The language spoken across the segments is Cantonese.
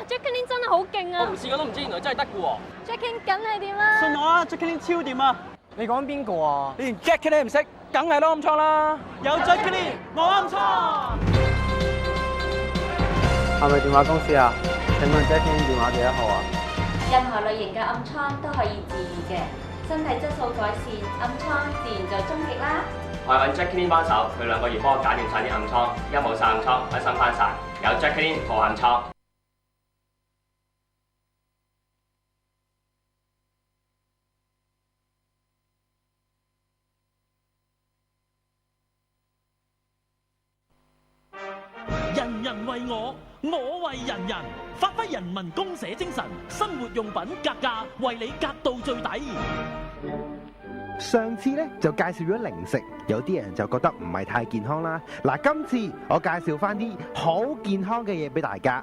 Jacqueline 真係好勁啊！我唔試過都唔知，原來真係得嘅喎。 Jacqueline 梗係點啦？信我啊 ，Jacqueline 超掂啊！你講邊個啊？你連 Jacqueline 都唔識，梗係攞暗瘡啦！有 Jacqueline，冇暗瘡。係咪電話公司啊？請問 Jacqueline 電話幾多號啊？任何類型嘅暗瘡都可以治癒嘅，身體質素改善，暗瘡自然就終極啦。我係揾 Jacqueline 幫手，佢2個月幫我搞掂晒啲暗瘡，而家冇晒暗瘡，開心翻晒。有 Jacqueline 無暗瘡。人人為我，我為人人，發揮人民公社精神，生活用品格價，為你格到最底。上次咧就介紹咗零食，有啲人就覺得唔係太健康啦。嗱，今次我介紹翻啲好健康嘅嘢俾大家。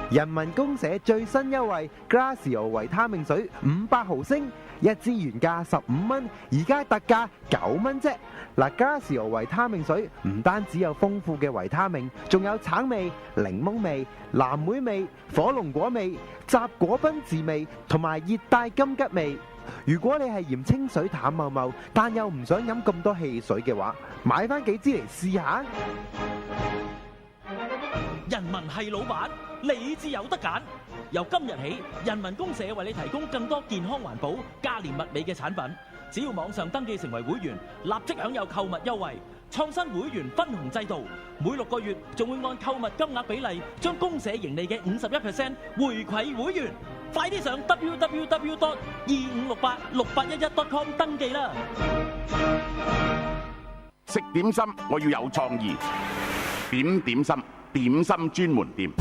人民公社最新優惠 Glacio 維他命水500毫升，一支原價15蚊，而家特價9蚊啫。嗱，Glacio 維他命水唔單止有豐富嘅維他命，仲有橙味、檸檬味、藍莓味、火龍果味、雜果賓治味同埋熱帶金桔味。如果你係嫌清水淡茂茂，但又唔想飲咁多汽水嘅話，買翻幾支嚟試下。人民係老闆，你至有得揀。由今日起，人民公社為你提供更多健康環保、價廉物美嘅產品。只要網上登記成為會員，立即享有購物優惠。創新會員分紅制度，每6個月仲會按購物金額比例，將公社盈利嘅51% 回饋會員。快啲上 www.25686811.com 登記啦！食點心我要有創意，點點心點心專門店，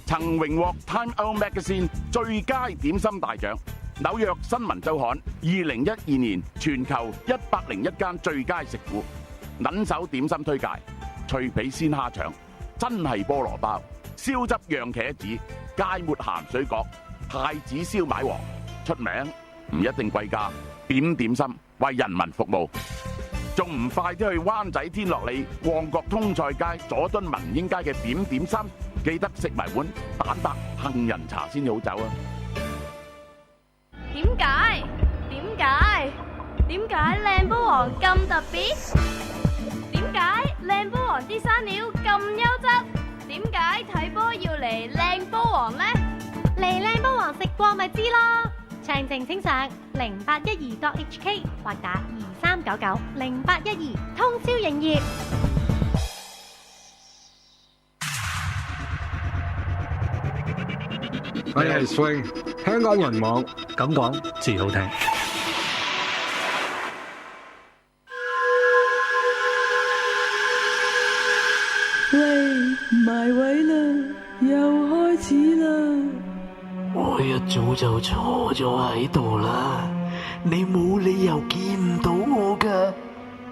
曾榮獲 Time Out Magazine 最佳點心大獎，紐約新聞週刊2012年全球101間最佳食府。撚手點心推介：脆皮鮮蝦腸、真係菠蘿包、燒汁釀茄子、芥末鹹水角、太子燒賣王。出名唔一定貴價，點點心為人民服務。仲唔快啲去灣仔天樂里、旺角通菜街、佐敦民英街嘅點點心，記得食埋碗蛋白杏仁茶先好走啊！點解？點解靚煲王咁特別？點解靚煲王啲生料咁優質？點解睇波要嚟靚煲王呢？嚟靚煲王食過咪知咯！詳情請上0812.hk 或打23990812，通宵營業。我係 Swing， 香港人網咁講至好聽。喂，埋位啦，又開始啦。我一早就坐咗喺度啦，你冇理由見唔到我噶。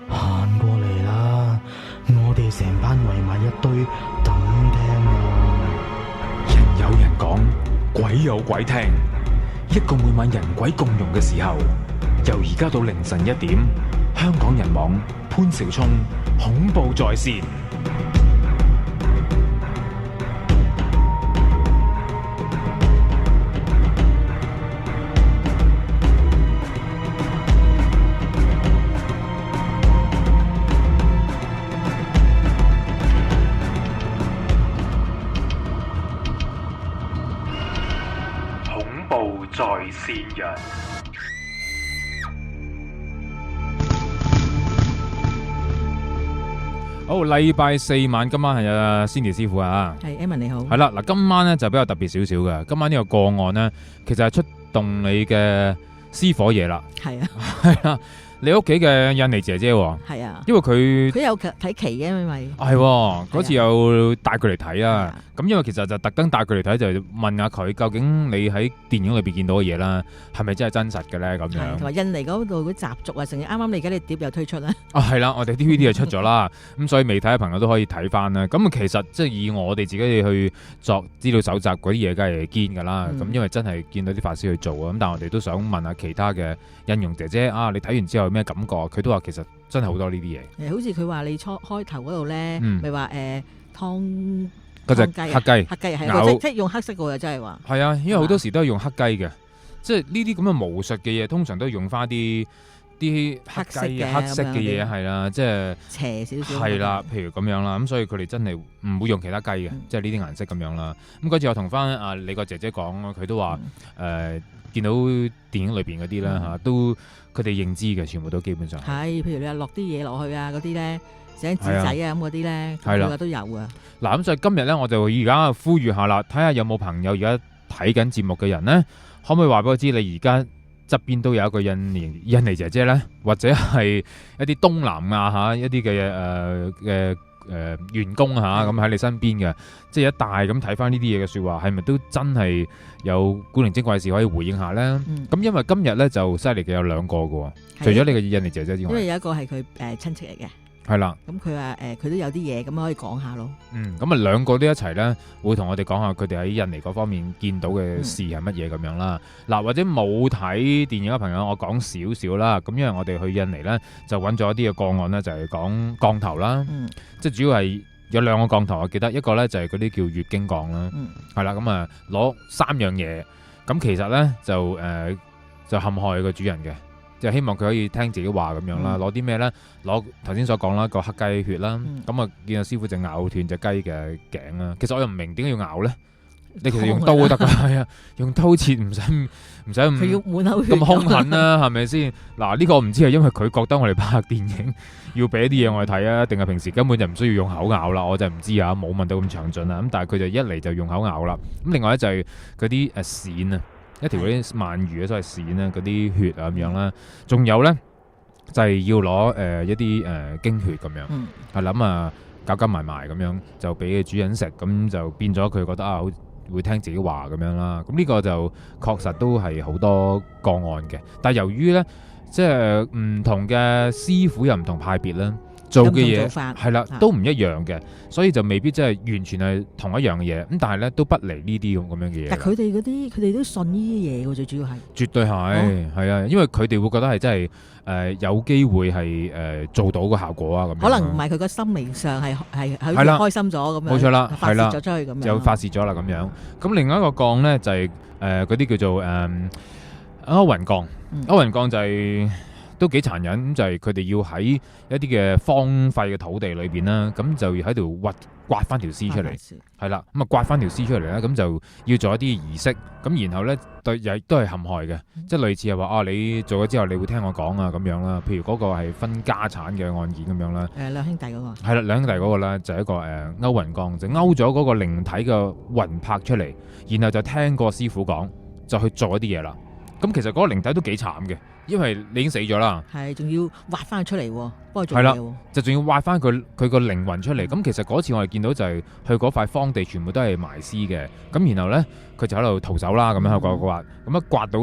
行過嚟啦，我哋成班圍埋一堆等聽啊。人有人講，鬼有鬼聽，一個每晚人鬼共融嘅時候，由而家到凌晨1點，香港人網潘紹聰恐怖在線。在線人，好，禮拜4晚，今晚係阿 Cindy 師傅啊，係 Emma 你好，係啦，嗱，今晚咧就比較特別少少嘅，今晚呢個個案咧，其實係出動你嘅私伙嘢啦，係啊，係啦。你屋企嘅印尼姐姐喎，係啊，因為佢有睇期嘅，因為係嗰次又帶佢嚟睇啊。咁因為其實就特登帶佢嚟睇，就問下佢究竟你喺電影裏邊見到嘅嘢啦，係咪真係真實嘅咧？咁樣同埋印尼嗰度嗰啲習俗啊，成日啱啱你而家啲碟又推出啦。係啦，我哋 DVD 就出咗啦，咁所以未睇嘅朋友都可以睇翻啦。咁其實即係以我哋自己去作資料搜集嗰啲嘢，梗係堅㗎啦。咁因為真係見到啲法師去做啊。咁但係我哋都想問下其他嘅印傭姐姐啊，你睇完之後有咩感覺？佢都話其實真係好多呢啲嘢。好似佢話你開頭嗰度咧，咪話湯嗰隻黑黑雞，黑雞係咬即係用黑色嘅，真係話。係啊，因為好多時都係用黑雞嘅，即係呢啲咁嘅巫術嘅嘢，通常都用翻啲黑雞黑色嘅嘢係啦，即係邪少少。係啦，譬如咁樣啦，咁所以佢哋真係唔會用其他雞嘅，即係呢啲顏色咁樣啦。咁嗰次我同翻你個姐姐講，佢都話見到電影裏邊嗰啲啦嚇，都佢哋認知嘅，全部都基本上係。譬如你話落啲嘢落去啊嗰啲咧，寫紙仔啊咁嗰啲咧，係啦佢都有啊。嗱咁所以今日咧，我就而家呼籲下啦，睇下有冇朋友而家睇緊節目嘅人咧，可唔可以話俾我知你而家側邊都有一個印尼姐姐咧，或者係一啲東南亞嚇一啲嘅員工嚇咁喺你身邊嘅，即係一帶咁睇翻呢啲嘢嘅説話，係咪都真係有古靈精怪事可以回應下咧？咁因為今日咧就犀利嘅有兩個嘅喎，除咗你嘅印尼姐姐之外，因為有一個係佢親戚嚟嘅。係啦，咁佢話佢都有啲嘢咁可以講下咯。咁啊兩個都一齊咧，會同我哋講下佢哋喺印尼嗰方面見到嘅事係乜嘢咁樣啦。嗱，或者冇睇電影嘅朋友，我講少少啦。咁因為我哋去印尼咧，就揾咗一啲嘅個案咧，就係講降頭啦。即係主要係有兩個降頭，我記得一個咧就係嗰啲叫月經降啦。係啦，咁啊攞3樣嘢，咁其實咧就陷害個主人嘅。就希望佢可以聽自己話咁樣啦，攞啲咩咧？攞頭先所講啦，個黑雞血啦，咁啊見到師傅就咬斷隻雞嘅頸啦。其實我又唔明點解要咬咧？你其實用刀都得㗎，係啊，用刀切唔使咁兇狠啦，係咪先？嗱呢個唔知係因為佢覺得我哋拍電影要俾啲嘢我哋睇啊，定係平時根本就唔需要用口咬啦？我就唔知啊，冇問到咁詳盡啊。咁但係佢就一嚟就用口咬啦。咁另外咧就係嗰啲鱔啊。一條嗰啲鰻魚啊，所謂鱔啦，嗰啲血啊咁樣啦，仲有咧就係要攞一啲經血咁樣，係諗搞埋咁樣，就俾主人食，咁就變咗佢覺得好會聽自己話咁樣啦。咁呢個就確實都係好多個案嘅，但係由於咧即係唔同嘅師傅又唔同派別啦。做嘅嘢係啦，都唔一樣嘅，所以就未必真係完全係同一樣嘅嘢。咁但係咧都不離呢啲咁樣嘅嘢。但佢哋嗰啲，佢哋都信呢啲嘢嘅，最主要係。絕對係，係啊，因為佢哋會覺得係真係有機會係做到個效果啊咁樣。可能唔係佢個心靈上係開心咗咁樣。冇錯啦，發泄咗出去咁樣。就發泄咗啦咁樣。咁另外一個降咧就係嗰啲叫做歐雲降。歐雲降就係。都幾殘忍，咁就係佢哋要喺一啲嘅荒廢嘅土地裏邊啦，咁就要喺度刮翻條屍出嚟，係啦，咁啊刮翻條屍出嚟咧，咁就要做一啲儀式，咁然後咧亦都係陷害嘅，即係類似係話你做咗之後，你會聽我講啊咁樣啦。譬如嗰個係分家產嘅案件咁樣啦，兩兄弟嗰個係啦，兩兄弟嗰個咧就係一個勾魂降，就勾咗嗰個靈體嘅魂魄出嚟，然後就聽個師傅講，就去做一啲嘢啦。咁其實嗰個靈體都幾慘嘅，因為你已經死咗啦，係仲要挖翻佢出嚟，幫佢做嘢。係啦，就仲要挖翻佢個靈魂出嚟。咁其實嗰次我哋見到就係去嗰塊荒地，全部都係埋屍嘅。咁然後咧，佢就喺度逃走啦，咁樣去刮，咁一刮到，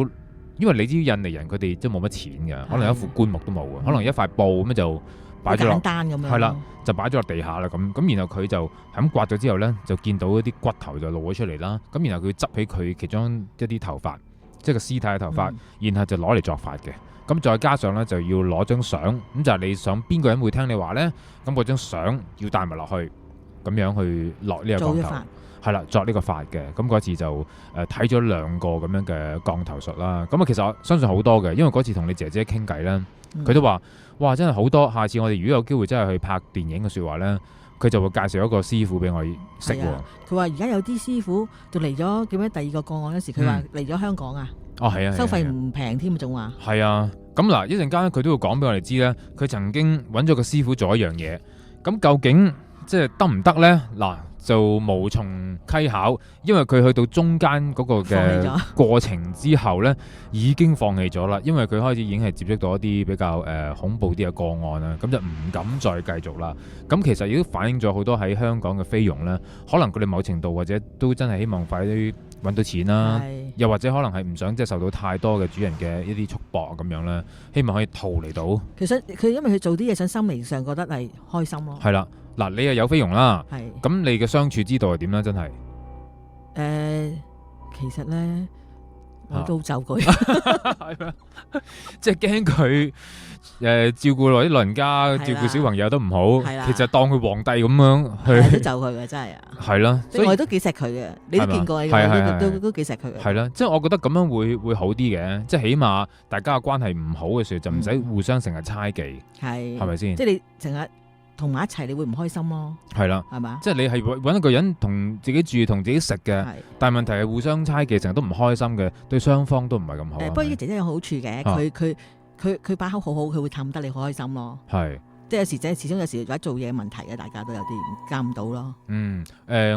因為你知印尼人佢哋都冇乜錢嘅，可能一副棺木都冇嘅，可能一塊布咁就擺咗落，簡單咁樣，係啦，就擺咗落地下啦咁。然後佢就係咁刮咗之後咧，就見到一啲骨頭就露咗出嚟啦。咁然後佢執起佢其中一啲頭髮。即係個屍體嘅頭髮，然後就攞嚟作法嘅。咁再加上咧，就要攞張相，咁就係你想邊個人會聽你話咧？咁嗰張相要帶埋落去，咁樣去落呢個降頭，係啦，作呢個法嘅。咁嗰次就睇咗2個咁樣嘅降頭術啦。咁其實我相信好多嘅，因為嗰次同你姐姐傾偈咧，佢都話：哇，真係好多！下次我哋如果有機會真係去拍電影嘅説話咧，佢就會介紹一個師傅俾我識喎。佢話而家有啲師傅就嚟咗，叫咩第2個個案嗰時，佢話嚟咗香港啊。係啊，收費唔平添，仲話。係啊，咁嗱，一陣間佢都會講俾我哋知咧，佢曾經揾咗個師傅做一樣嘢，咁究竟即係得唔得咧？嗱，就無從稽考，因為佢去到中間嗰個嘅過程之後咧，已經放棄咗啦，因為佢開始已經係接觸到一啲比較恐怖啲嘅個案啦，咁就唔敢再繼續啦。咁其實亦都反映咗好多喺香港嘅菲傭咧，可能佢哋某程度或者都真係希望快啲揾到錢啦，又或者可能係唔想即係受到太多嘅主人嘅一啲束縛咁樣咧，希望可以逃離到。其實佢因為佢做啲嘢，想心靈上覺得係開心咯。係啦，嗱，你又有菲傭啦，係咁你嘅相處之道係點咧？真係其實咧我都就佢，係咩？即係驚佢照顧落啲老人家，照顧小朋友都唔好，其實當佢皇帝咁樣去，都就佢嘅真係啊！係啦，所以我都幾錫佢嘅，你都見過，都幾錫佢嘅。係啦，即係我覺得咁樣會好啲嘅，即係起碼大家嘅關係唔好嘅時候，就唔使互相成日猜忌，係咪先？即係你成日同埋一齊，你會唔開心咯？係啦，係嘛？即係你係揾一個人同自己住、同自己食嘅，但係問題係互相猜忌，成日都唔開心嘅，對雙方都唔係咁好。不過呢個姐姐有好處嘅，佢把口好好，佢會氹得你好開心咯。係，即係有時始終有時或者做嘢問題嘅，大家都有啲夾唔到咯。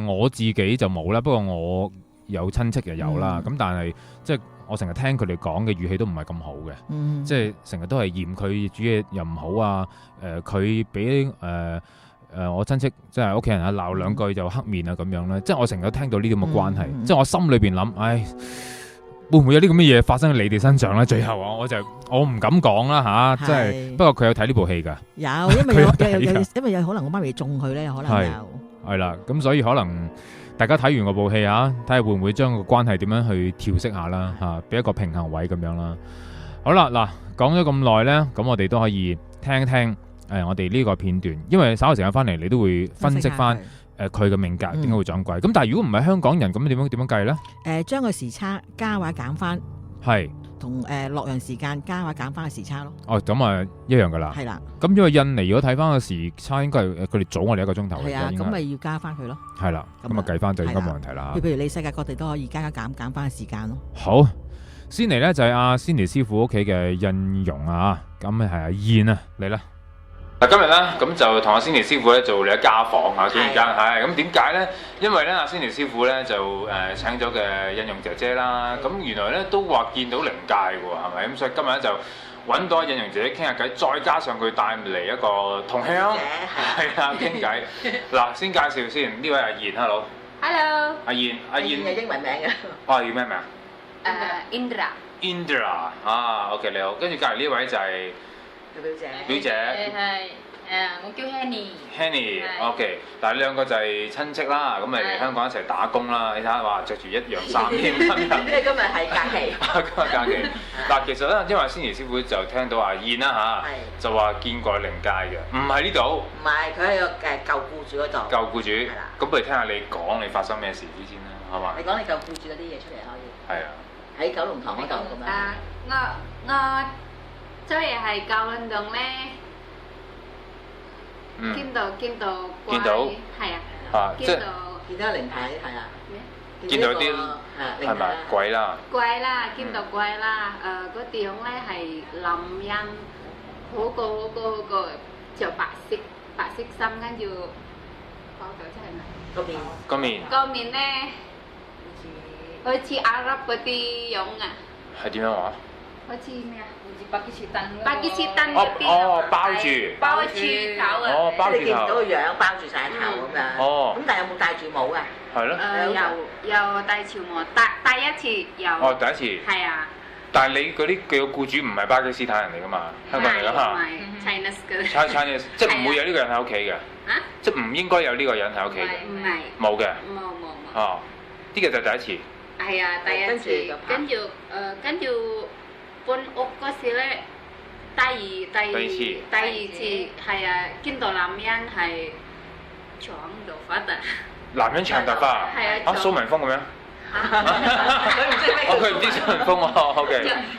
我自己就冇啦，不過我有親戚就有啦。咁但係即係我成日聽佢哋講嘅語氣都唔係咁好嘅，即係成日都係嫌佢煮嘢又唔好啊。佢俾我親戚即係屋企人啊鬧兩句就黑面啊咁樣咧，即係我成日都聽到呢啲咁嘅關係，即係我心裏邊諗，唉，會唔會有啲咁嘅嘢發生喺你哋身上咧？最後啊，我唔敢講啦嚇，即係不過佢有睇呢部戲㗎，因為有可能我媽咪中佢咧，有可能有係啦，咁所以可能大家睇完嗰部戲啊，睇下會唔會將個關係點樣去調適下啦嚇，俾一個平衡位咁樣啦。好啦，嗱講咗咁耐咧，咁我哋都可以聽一聽。我哋呢個片段，因為稍後時間翻嚟，你都會分析翻佢嘅命格點解會掌櫃。咁但係如果唔係香港人，咁點樣計咧？將個時差加或減翻，係同洛陽時間加或減翻個時差咯。哦，咁啊一樣噶啦。係啦。咁因為印尼如果睇翻個時差，應該係佢哋早我哋1個鐘頭。係啊，咁咪要加翻佢咯。係啦，咁啊計翻就應該冇問題啦。譬如你世界各地都可以加減翻個時間咯。好，先嚟咧就係阿 Cindy 師傅屋企嘅印容啊，咁係阿燕啊嚟啦。嗱，今日咧咁就同阿 Cindy 師傅咧做你嘅家訪啊，點解？係咁點解咧？因為咧阿 Cindy 師傅咧就請咗嘅印容姐姐啦，咁原來咧都話見到靈界喎，係咪？咁所以今日咧就揾到阿印容姐姐傾下偈，再加上佢帶嚟一個同鄉，係啊傾偈。嗱，先介紹先，呢位阿燕 ，hello。Hello。阿燕係英文名嘅。哦，叫咩名啊？Indra。Indra 啊 ，OK 你好。跟住隔離呢位就係。表姐我叫 Henny，OK， 但係兩個就係親戚啦，咁咪嚟香港一齊打工啦。你睇下話着住一樣衫添，因為今日係假期。今日假期。嗱，其實咧，因為Cindy師傅就聽到阿燕啦嚇，就話見過靈界嘅，唔係呢度。唔係，佢喺個舊僱主嗰度。舊僱主。係啦。咁不如聽下你講你發生咩事先啦，係嘛？你講你舊僱主嗰啲嘢出嚟可以。係啊。喺九龍塘嗰度咁樣。我所以係舊運動咧，見到鬼，係啊，見到靈體係啊，見到啲係咪鬼啦？鬼啦，見到鬼啦，個地方咧係男人，好個着白色衫，跟住講咗出係咪？個面咧，好似阿拉伯嗰啲樣啊。係點樣話？好似咩啊？巴基斯坦嗰啲包住頭啊！包住頭，你見唔到個樣，包住晒頭咁樣。咁但係有冇戴住帽啊？係咯。有戴住帽，第一次有。哦，第一次。係啊。但係你嗰啲嘅僱主唔係巴基斯坦人嚟㗎嘛？香港人嚟㗎嘛？唔係 Chinese 嘅。Chinese 即係唔會有呢個人喺屋企嘅。啊？即係唔應該有呢個人喺屋企嘅。唔係。冇嘅。冇。哦，呢個就第一次。係啊，第一次。跟住。搬屋嗰時咧，第二次係啊，見到男人係長頭髮啊！男人長頭髮係啊，蘇文峰咁樣。佢唔知蘇文峰喎，OK。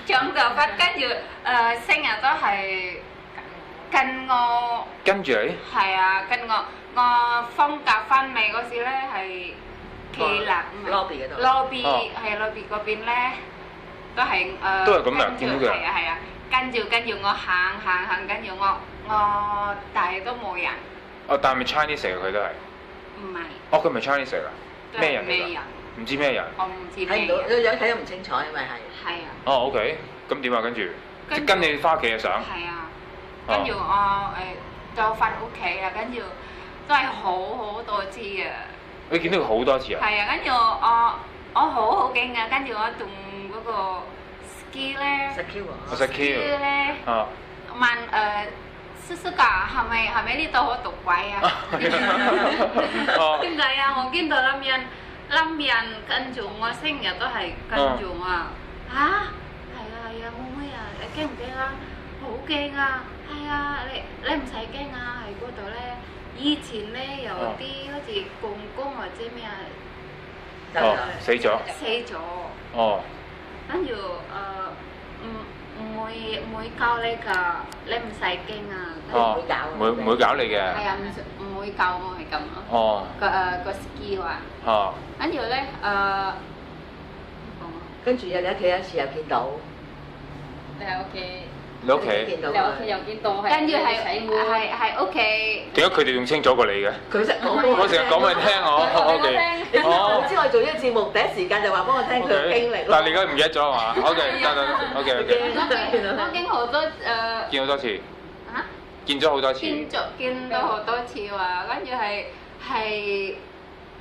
長頭髮，跟住成日都係跟我。跟住你？係啊，跟我放假翻嚟嗰時咧係企立 lobby 嗰度。lobby 係 lobby 嗰邊咧。都係咁啊，見到佢。係啊，跟住我行，跟住我但係都冇人。哦，但係咪 Chinese 嚟嘅佢都係？唔係。哦，佢唔係 Chinese 嚟㗎？咩人嚟㗎？唔知咩人。我唔知咩人。睇唔到，個樣睇得唔清楚，因為係。係啊。哦 ，OK，咁點啊？跟住跟你翻屋企嘅相。係啊。跟住我就翻屋企啊，跟住都係好多次啊。你見到佢好多次啊？係啊，跟住我好驚啊，跟住我仲。嗰個 ski 咧 ，ski 咧，問叔㗎，係咪呢度好毒鬼啊？點解啊？我見到冧人跟住我成日都係跟住我，嚇係啊，妹妹啊，你驚唔驚啊？好驚啊！係啊，你唔使驚啊，喺嗰度咧，以前咧有啲好似公公或者咩啊，死咗。哦。跟住唔會教你㗎，你唔使驚啊。唔會搞你嘅。係啊，唔會教我係咁咯。哦。個 ski 話。哦。跟住咧跟住你喺屋企一次又見到。你喺屋企。你屋企又見到，跟住係屋企。點解佢哋仲清楚過你嘅？佢識講，我成日講俾你聽我。OK。你知我做呢個節目第一時間就話幫我聽佢嘅經歷咯。但係你而家唔記得咗係嘛？OK，得。我見好多見好多次。嚇？見咗好多次。見到好多次喎，跟住係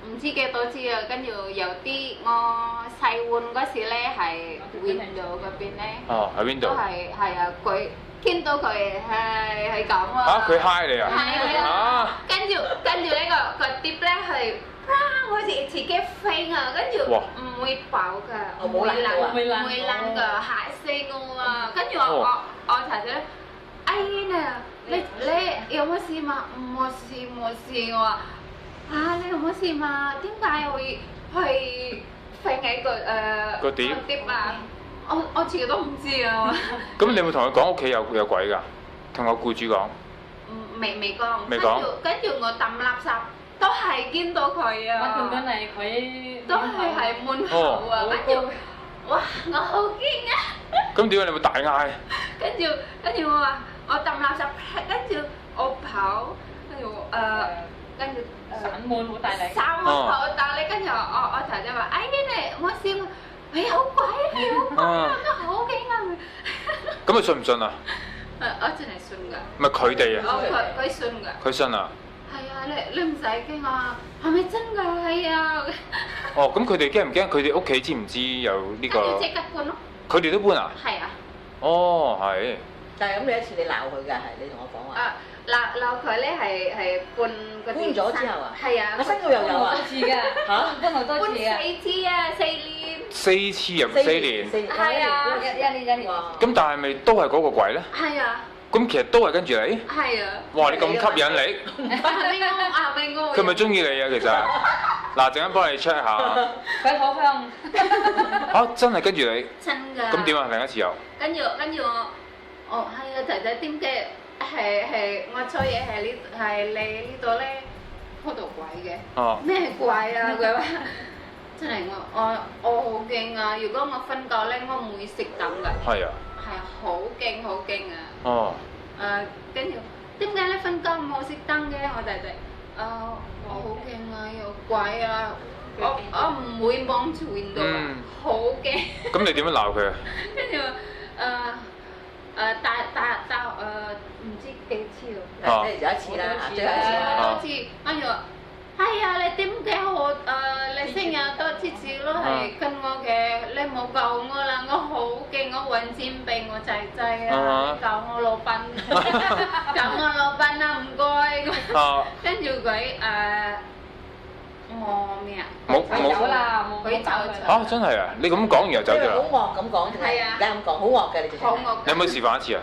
唔知幾多次啊！跟住有啲我細換嗰時咧係 window 嗰邊咧，喺邊度？都係啊！佢見到佢係咁啊！嚇佢 hi 你啊！係啊！跟住呢個碟咧係好似自己飛啊！跟住唔會爆㗎，唔會爛㗎，嚇死我啊！跟住我頭先，哎呀你有冇事嘛？冇事我話。你有冇事嘛？點解會飛喺個碟啊？我自己都唔知啊！咁你有冇同佢講屋企有鬼㗎？同個僱主講？未講。跟住我抌垃圾都係見到佢啊！我見緊嚟佢都係喺門口啊！跟住哇，我好驚啊！咁點解你會大嗌？跟住我話我抌垃圾，跟住我跑，跟住散門好大力，好大力，跟住我頭先話：哎你冇事，係好鬼啊，我好驚啊！咁你信唔信啊？我真係信㗎。咪佢哋啊？佢信㗎。佢信啊？係啊，你唔使驚啊，係咪真㗎？係啊。咁佢哋驚唔驚？佢哋屋企知唔知有呢個？要即刻搬咯。佢哋都搬啊？係啊。係。但係咁你一次你鬧佢㗎，係你同我講話。鬧佢咧係搬嗰啲。搬咗之後啊？係啊。我新屋又有啊。搬好多次㗎。嚇？搬好多次啊。搬4次啊，4年。4次啊？4年。係啊。一年。咁但係咪都係嗰個鬼咧？係啊。咁其實都係跟住你？係啊。哇！你咁吸引你？佢係咪中意你啊？其實。嗱，陣間幫你 check 下。佢好香。真係跟住你。真㗎。咁點啊？另一次又。跟住我係啊，仔仔點解係我做嘢係你呢度咧，嗰度鬼嘅。咩鬼啊？佢話真係我好驚啊！如果我瞓覺咧，我唔會熄燈㗎。係啊。係啊，好驚啊！跟住點解你瞓覺冇熄燈嘅？我仔仔我好驚啊！有鬼啊！我唔會望住 window 啊，好驚。咁你點樣鬧佢啊？跟住打唔知幾次咯。有一次啦，最後一次。跟住話係啊，你點解你成日都次次都係跟我嘅，你冇救我啦！我好驚，我揾錢俾我仔仔啊！救我老闆，救我老闆啊！唔該。跟住佢我咩啊？冇走啦，佢走。真係啊！你咁講完又走咗啦？好惡咁講，係啊，你咁講好惡嘅，你好惡。你有冇示範一次啊？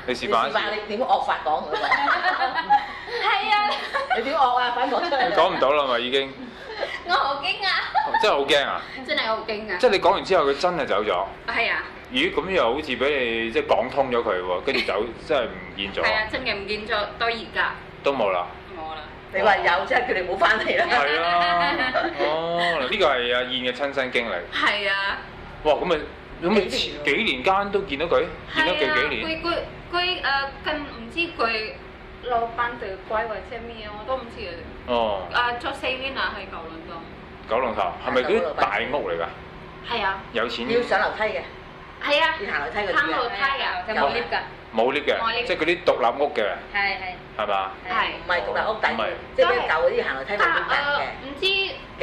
你示範一次。你點惡法講佢？係啊。你點惡啊？快講出嚟。你講唔到啦嘛，已經。我好驚啊！真係好驚啊！真係好驚啊！即係你講完之後，佢真係走咗。係啊。咦？咁又好似俾你即係講通咗佢喎，跟住走，真係唔見咗。係啊，真係唔見咗，到而家。都冇啦。冇啦。你話有，即係佢哋冇翻嚟啦。係啊。呢個係阿燕嘅親身經歷。係啊。哇！咁咪幾年間都見到佢，見咗佢幾年。佢跟唔知佢老闆對鬼或者咩我都唔知啊。做4年啊，喺九龍東。九龍頭係咪嗰啲大屋嚟㗎？係啊。有錢。要上樓梯嘅。係啊。要行樓梯嗰啲行樓梯啊，有冇 lift 㗎？冇 lift 嘅，即係嗰啲獨立屋嘅。係。係嘛？係。唔係獨立屋底，即係比較舊嗰啲行樓梯冇 lift 嘅。唔知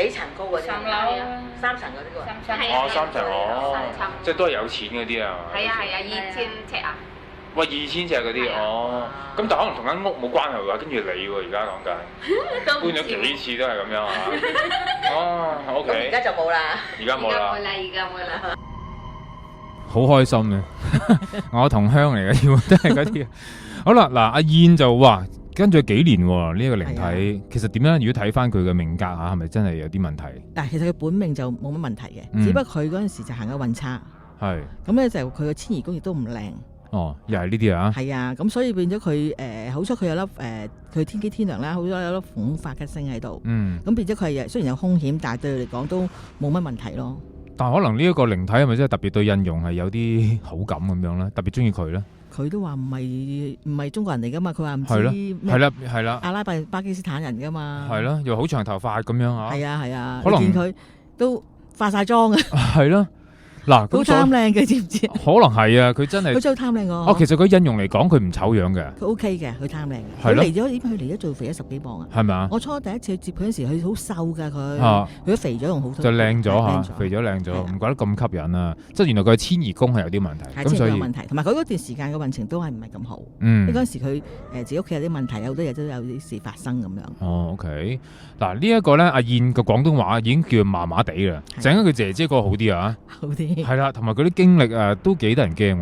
幾層高嗰啲？3樓啊。3層嗰啲喎。3層即係都係有錢嗰啲啊。係啊，2000尺啊。喂，2000尺嗰啲咁但可能同間屋冇關係喎，跟住你喎，而家講緊搬咗幾次都係咁樣啊。OK。而家就冇啦。而家冇啦。而家冇啦。好開心嘅，我同鄉嚟嘅，都係嗰啲。好啦，嗱，阿燕就話跟咗幾年喎，呢個靈體其實點樣？如果睇翻佢嘅命格嚇，係咪真係有啲問題？但其實佢本命就冇乜問題嘅，只不過佢嗰陣時就行緊運差。係。咁咧就佢嘅遷移宮亦都唔靚。哦，又係呢啲啊？係啊，咁所以變咗佢好彩佢有粒佢天機天梁啦，好彩有粒鳳發嘅星喺度。咁變咗佢係雖然有風險，但係對佢嚟講都冇乜問題咯。但係可能呢一個靈體係咪真係特別對印傭係有啲好感咁樣咧？特別中意佢咧？佢都話唔係中國人嚟噶嘛？佢話唔知係啦，阿拉伯巴基斯坦人噶嘛？係咯，又好長頭髮咁樣啊？係啊，可能見佢都化晒妝啊？係咯。嗱，好貪靚嘅，知唔知？可能係啊，佢真係佢真係好貪靚喎。哦，其實佢印傭嚟講，佢唔醜樣嘅。佢 OK 嘅，佢貪靚嘅。佢嚟咗點解佢嚟咗做肥咗10幾磅啊？係咪啊？我初第一次去接佢嗰時，佢好瘦㗎，佢都肥咗仲好多。就靚咗嚇，肥咗靚咗，唔怪得咁吸引啊！即係原來佢遷移宮係有啲問題，咁所以有問題。同埋佢嗰段時間嘅運程都係唔係咁好。嗰陣時佢自己屋企有啲問題，有好多嘢都有啲事發生咁樣。哦 ，OK。嗱呢一個咧，阿燕嘅廣東話已經叫麻麻地啦，整緊佢姐姐嗰個好啲啊，好啲係啦，同埋佢啲經歷都幾得人驚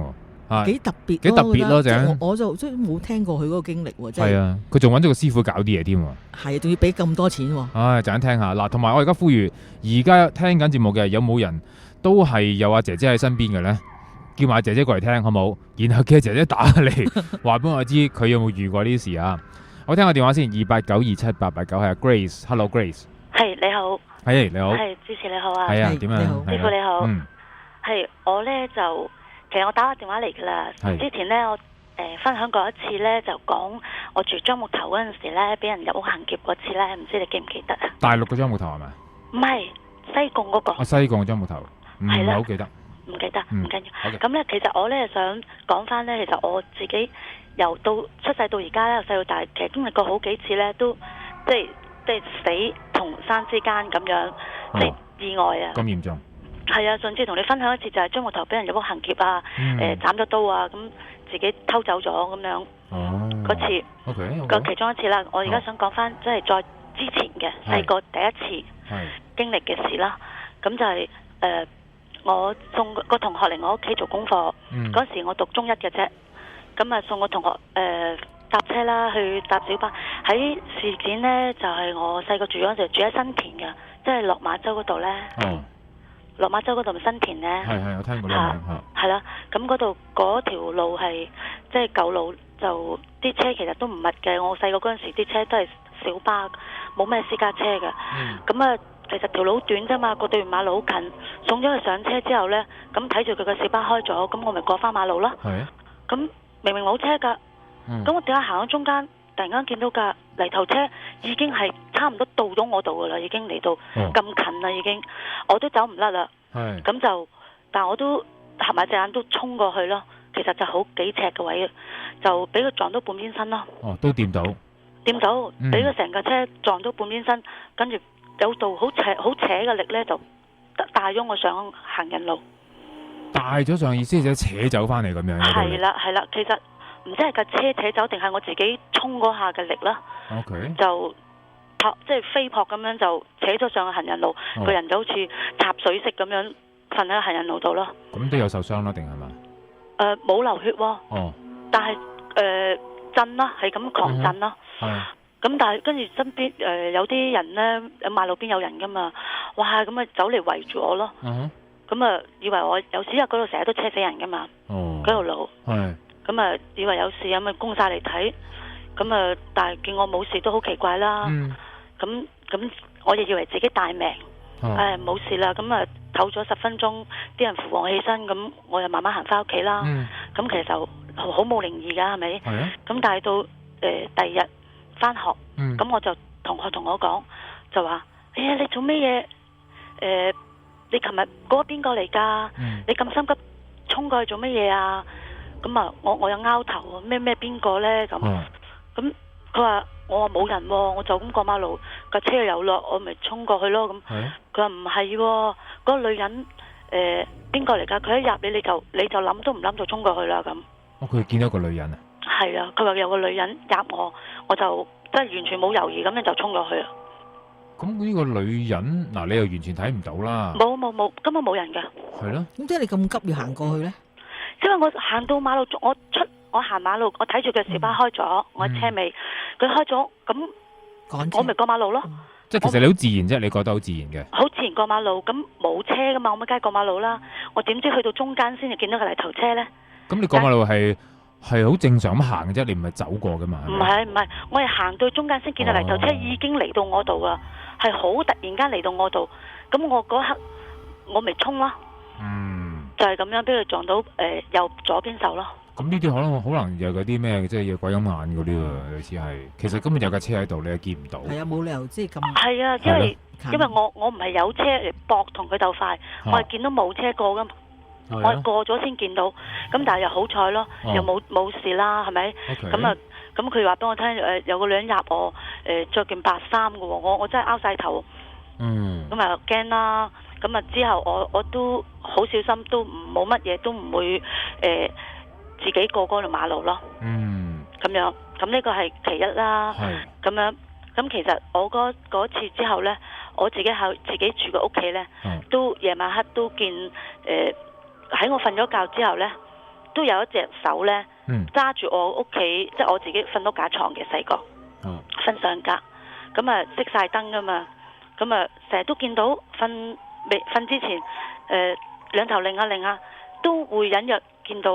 喎，幾特別，幾特別咯，整我就即係冇聽過佢嗰個經歷喎，係啊，佢仲揾咗個師傅搞啲嘢添喎，係仲要俾咁多錢喎，唉，陣間聽下嗱，同埋我而家呼籲，而家聽緊節目嘅有冇人都係有阿姐姐喺身邊嘅咧？叫埋阿姐姐過嚟聽好冇？然後叫姐姐打嚟話俾我知佢有冇遇過呢啲事啊！我聽個電話先，289278889係阿 Grace，Hello Grace， 係你好，係你好，係主持你好啊，係啊，點啊，師傅你好，係我咧就其實我打個電話嚟噶啦，之前咧我分享過一次咧就講我住樟木頭嗰陣時咧俾人入屋行劫嗰次咧，唔知你記唔記得啊？大陸嘅樟木頭係咪？唔係西貢嗰個。啊，西貢嘅樟木頭，唔係好記得。唔記得，唔緊要。咁咧，其實我咧想講翻咧，其實我自己由到出世到而家咧，由細到大，其實經歷過好幾次咧，都即係死同生之間咁樣，即係意外啊。咁嚴重？係啊，上次同你分享一次就係樟木頭俾人入屋行劫啊，斬咗刀啊，咁自己偷走咗咁樣。哦。嗰次。OK。個其中一次啦，我而家想講翻，即係再之前嘅細個第一次經歷嘅事啦。咁就係我送個同學嚟我屋企做功課，嗰時我讀中一嘅啫，咁啊送個同學搭車啦，去搭小巴。喺事件呢，就係我細個住嗰陣時住喺新田嘅，即係落馬洲嗰度呢。落馬洲嗰度咪新田呢？係我聽過啦。係啦，咁嗰度嗰條路係即係舊路，就啲車其實都唔密嘅。我細個嗰陣時啲車都係小巴，冇咩私家車嘅。咁啊。其實條路短啫嘛，過對面馬路好近。送咗佢上車之後呢，咁睇住佢個小巴開咗，咁我咪過翻馬路咯。係啊。咁明明冇車噶，咁我點解行喺中間，突然間見到架泥頭車已經係差唔多到咗我度噶啦，已經嚟到咁近啦，已經我都走唔甩啦。係。咁就，但我都合埋隻眼都衝過去咯。其實就好幾尺嘅位，就俾佢撞到半邊身咯。哦，都掂到。掂到，俾佢成架車撞到半邊身，跟住。有度好扯嘅力咧，就帶咗我上行人路。帶咗上意思就扯走翻嚟咁樣。係啦，其實唔知係架車扯走定係我自己衝嗰下嘅力啦。OK。就即係飛撲咁樣就扯咗上行人路，個人就好似插水式咁樣瞓喺行人路度咯。咁都有受傷啦，定係嘛？冇流血喎。哦。但係震啦，係咁狂震啦。係。咁但係跟住身邊有啲人咧，馬路邊有人噶嘛，哇咁啊走嚟圍住我咯，咁啊以為我有事啊，嗰度成日都車死人噶嘛，嗰條路，咁啊以為有事咁啊攻晒嚟睇，咁啊但係見我冇事都好奇怪啦，咁我亦以為自己大命，冇事啦，咁啊唞咗10分鐘，啲人扶我起身，咁我又慢慢行翻屋企啦，咁其實就好冇靈異噶係咪？咁但係到第二日。翻學，咁我就同學同我講，就話：哎呀，你做咩嘢？你琴日嗰個邊個嚟㗎？你咁心急衝過去做乜嘢啊？咁啊，我有拗頭，咩邊個咧？咁佢話：我話冇人喎，我就咁過馬路，架車又落，我咪衝過去咯。咁佢話唔係喎，嗰個女人邊個嚟㗎？佢一入你就諗都唔諗就衝過去啦咁。哦，佢見到個女人啊？係啊，佢話有個女人入我就即係完全冇猶豫咁樣就衝過去啦。咁呢個女人嗱，你又完全睇唔到啦。冇，根本冇人㗎。係咯。咁點解你咁急要行過去咧？因為我行到馬路，我行馬路，我睇住佢小巴開咗，我車尾，佢開咗，咁我咪過馬路咯。即係其實你好自然啫，你覺得好自然嘅。好自然過馬路，咁冇車㗎嘛，我咪梗係過馬路啦。我點知去到中間先至見到個泥頭車咧？咁你過馬路係好正常咁行嘅啫，你唔係走過㗎嘛？唔係，我係行到中間先見到泥頭車已經嚟到我度啊，係好突然間嚟到我度，咁我嗰刻我咪衝咯。就係咁樣俾佢撞到右左邊手咯。咁呢啲可能有嗰啲咩，即係要鬼咁眼嗰啲喎，類似係。其實根本有架車喺度，你又見唔到。係啊，冇理由即係咁。係啊，因為我唔係有車嚟搏同佢鬥快，我係見到冇車過噶嘛，我係過咗先見到。咁但係又好彩咯，又冇事啦，係咪？咁佢話俾我聽有個女人入我着件白衫嘅喎，我真係拗晒頭。咁啊驚啦！咁啊之後我都好小心，都冇乜嘢，都唔會自己過嗰條馬路咯。咁樣，咁呢個係其一啦。咁樣，咁其實我嗰次之後呢，我自己住嘅屋企呢，都夜晚黑都見喺我瞓咗覺之後呢，都有一隻手呢揸住我屋企，即係我自己瞓到架床嘅細個，瞓上格，咁啊熄晒燈噶嘛，咁啊成日都見到瞓之前兩頭擰下，都會隱約見到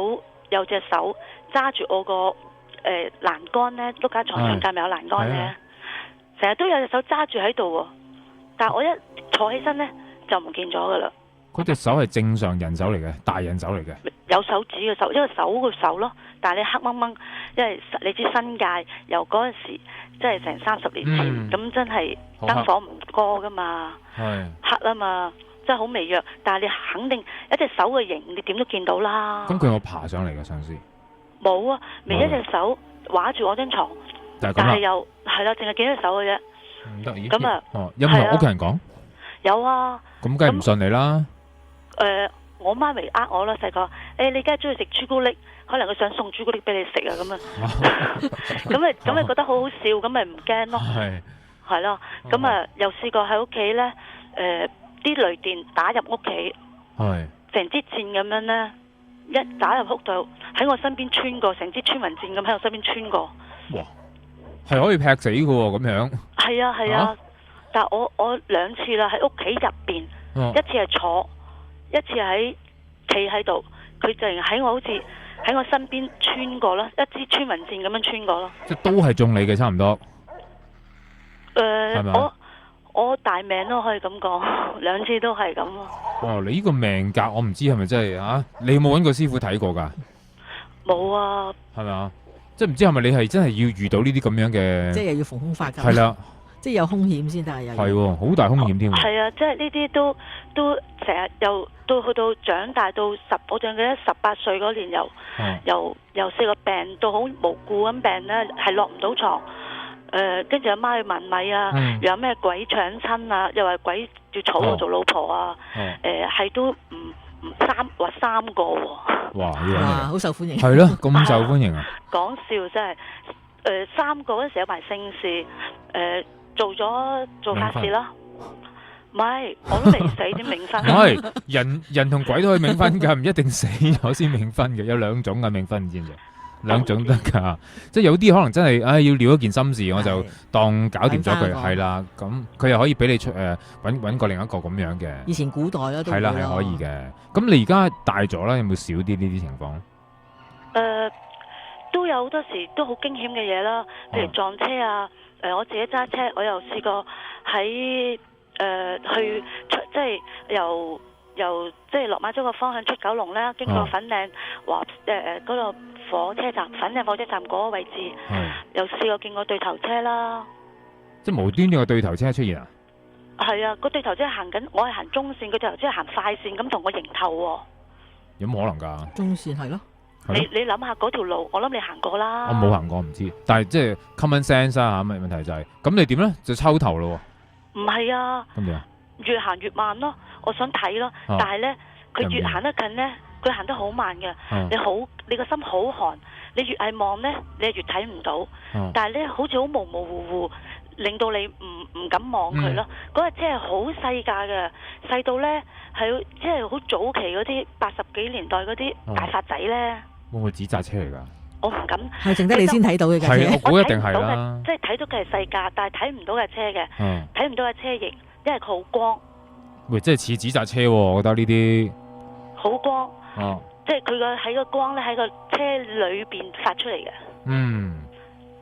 有隻手揸住我個欄杆呢，碌架床上架咪有欄杆嘅，成日都有隻手揸住喺度喎，但係我一坐起身呢，就唔見咗噶啦。嗰隻手係正常人手嚟嘅，大人手嚟嘅，有手指嘅手，一個手嘅手咯。但係你黑掹掹，因為你知新界由嗰陣時，即係成30年前，咁真係燈火唔過噶嘛，黑啊嘛，真係好微弱。但係你肯定一隻手嘅形，你點都見到啦。咁佢有爬上嚟嘅上司？冇啊，咪一隻手畫住我張床，但係又係啦，淨係見到隻手嘅啫。唔得意。咁啊，有冇同屋企人講？有啊。咁梗係唔信你啦。我媽咪我啦，細個，你梗係中意食朱古力，可能佢想送朱古力俾你食啊，咁啊，咁咪覺得好好笑，咁咪唔驚咯，係咯，咁啊又試過喺屋企咧，啲雷電打入屋企，成支箭咁樣咧，一打入屋度喺我身邊穿過，成支穿雲箭咁喺我身邊穿過，哇，係可以劈死㗎喎，咁樣，係啊，但係我2次啦，喺屋企入邊，一次係坐。一次喺企喺度，佢就喺我好似喺我身邊穿過啦，一支穿雲箭咁樣穿過咯。即係都係中你嘅差唔多。我大命咯，可以咁講，2次都係咁咯。哇！你呢個命格，我唔知係咪真係啊？你有冇揾過師傅睇過㗎？冇啊。係咪啊？即係唔知係咪你係真係要遇到呢啲咁樣嘅？即係又要逢凶化吉。係啦。即係有風險先，但係又係喎，好大風險添。係啊，即係呢啲都成日又去到長大到我仲記得18歲嗰年又試過病到好無故咁病咧，係落唔到床。跟住阿媽去問米啊，又有咩鬼搶親啊，又話鬼要娶我做老婆啊。係都話3個喎。哇！好受歡迎。係咯，咁受歡迎啊！講笑真係3個嗰陣時有埋姓氏做法事啦，唔係我都未死點冥婚？唔係人同鬼都可以冥婚㗎，唔一定死咗先冥婚嘅，有2種嘅冥婚，知唔知？2種得㗎，即係有啲可能真係要撩一件心事，我就當搞掂咗佢，係啦，咁佢又可以俾你出揾個另一個咁樣嘅。以前古代啦都係啦，係可以嘅。咁你而家大咗啦，有冇少啲呢啲情況？都有好多時都好驚險嘅嘢啦，譬如撞車啊。我自己揸車，我又試過喺去出，即係由即係落馬洲個方向出九龍咧，經過粉嶺嗰度火車站，粉嶺火車站嗰個位置，又試過見過對頭車啦。即係無端端個對頭車出現啊？係啊，個對頭車行緊，我係行中線，佢對頭車行快線，咁同我迎頭喎。有冇可能㗎？中線係咯。你諗下嗰條路，我諗你行過啦。我冇行過，唔知。但係即係 common sense 啊嚇，問題就係咁你點咧？就抽頭咯喎。唔係啊。咁點啊？越行越慢咯，我想睇咯，但係咧佢越行得近咧，佢行得好慢嘅。你個心好寒，你越係望咧，你係越睇唔到。但係咧好似好模模糊糊，令到你唔敢望佢咯。嗰架車係好細架嘅，細到咧係即係好早期嗰啲80幾年代嗰啲大發仔咧。會唔會紙紮車嚟㗎？我唔敢。係淨得你先睇到嘅架車。係，我估一定係啦。即係睇到嘅係細架，但係睇唔到嘅車嘅，睇唔到嘅車型，因為佢好光。喂，即係似紙紮車喎，我覺得呢啲。好光。即係佢喺個光咧喺個車裏邊發出嚟嘅。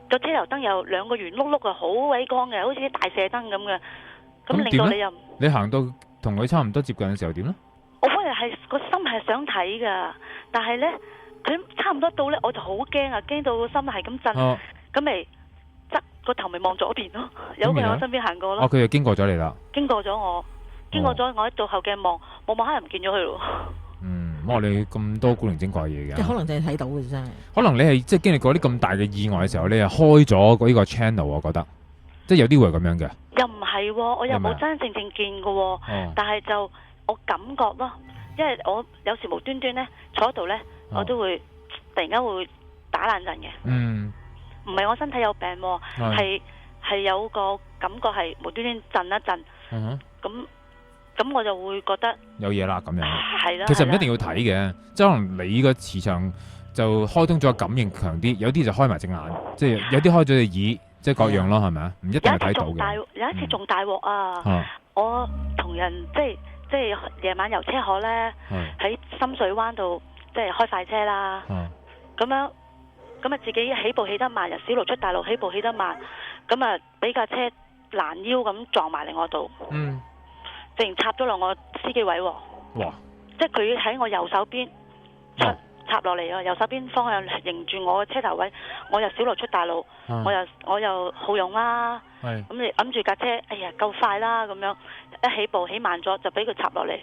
個車頭燈有2個圓碌碌嘅，好鬼光嘅，好似啲大射燈咁嘅。咁令到你又你行到同佢差唔多接近嘅時候點咧？我嗰日係個心係想睇噶，但係咧佢差唔多到咧，我就好驚啊，驚到個心係咁震，咁咪側個頭咪望左邊咯。有個喺我身邊行過咯。佢就經過咗你啦。經過咗我喺度後鏡望，我望下又唔見咗佢咯。你咁多古靈精怪嘢嘅，即係可能淨係睇到嘅真係。可能你係即係經歷過啲咁大嘅意外嘅時候，你係開咗呢個 channel， 我覺得即係有啲會係咁樣嘅。又唔係喎，我又冇真真正正見嘅喎，但係就我感覺咯，因為我有時無端端咧坐喺度咧，我都會突然間會打冷震嘅。唔係我身體有病喎，係有個感覺係無端端震一震，咁我就會覺得有嘢啦咁樣。係啦，其實唔一定要睇嘅，即係可能你個磁場就開通咗感應強啲，有啲就開埋隻眼，即係有啲開咗隻耳，即係各樣咯，係咪啊？唔一定係睇到嘅。有一次仲大鑊啊！我同人即係夜晚遊車河咧，喺深水灣度即係開快車啦。咁啊自己起步起得慢，由小路出大路起步起得慢，咁啊俾架車攔腰咁撞埋嚟我度。突然插咗落我司機位喎，即係佢喺我右手邊插落嚟啊！右手邊方向迎住我嘅車頭位，我又小路出大路，我又好勇啦，咁你揞住架車，哎呀夠快啦咁樣，一起步起慢咗就俾佢插落嚟，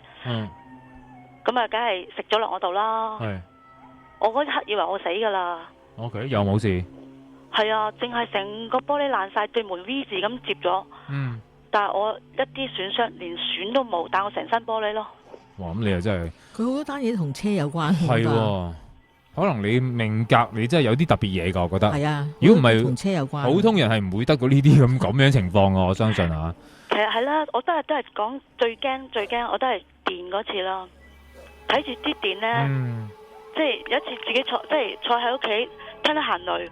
咁啊梗係食咗落我度啦，我嗰一刻以為我死噶啦。OK， 又冇事。係啊，淨係成個玻璃爛晒，對門 V 字咁接咗。但係我一啲損傷，連損都冇，但我成身玻璃咯。哇！咁你又真係佢好多單嘢同車有關。係喎，可能你命格你真係有啲特別嘢㗎，我覺得。係啊，如果唔係同車有關，普通人係唔會得到呢啲咁樣情況㗎，我相信啊。其實係啦，我都係講最驚，我都係電嗰次啦。睇住啲電咧，即係有一次自己坐喺屋企聽得行雷。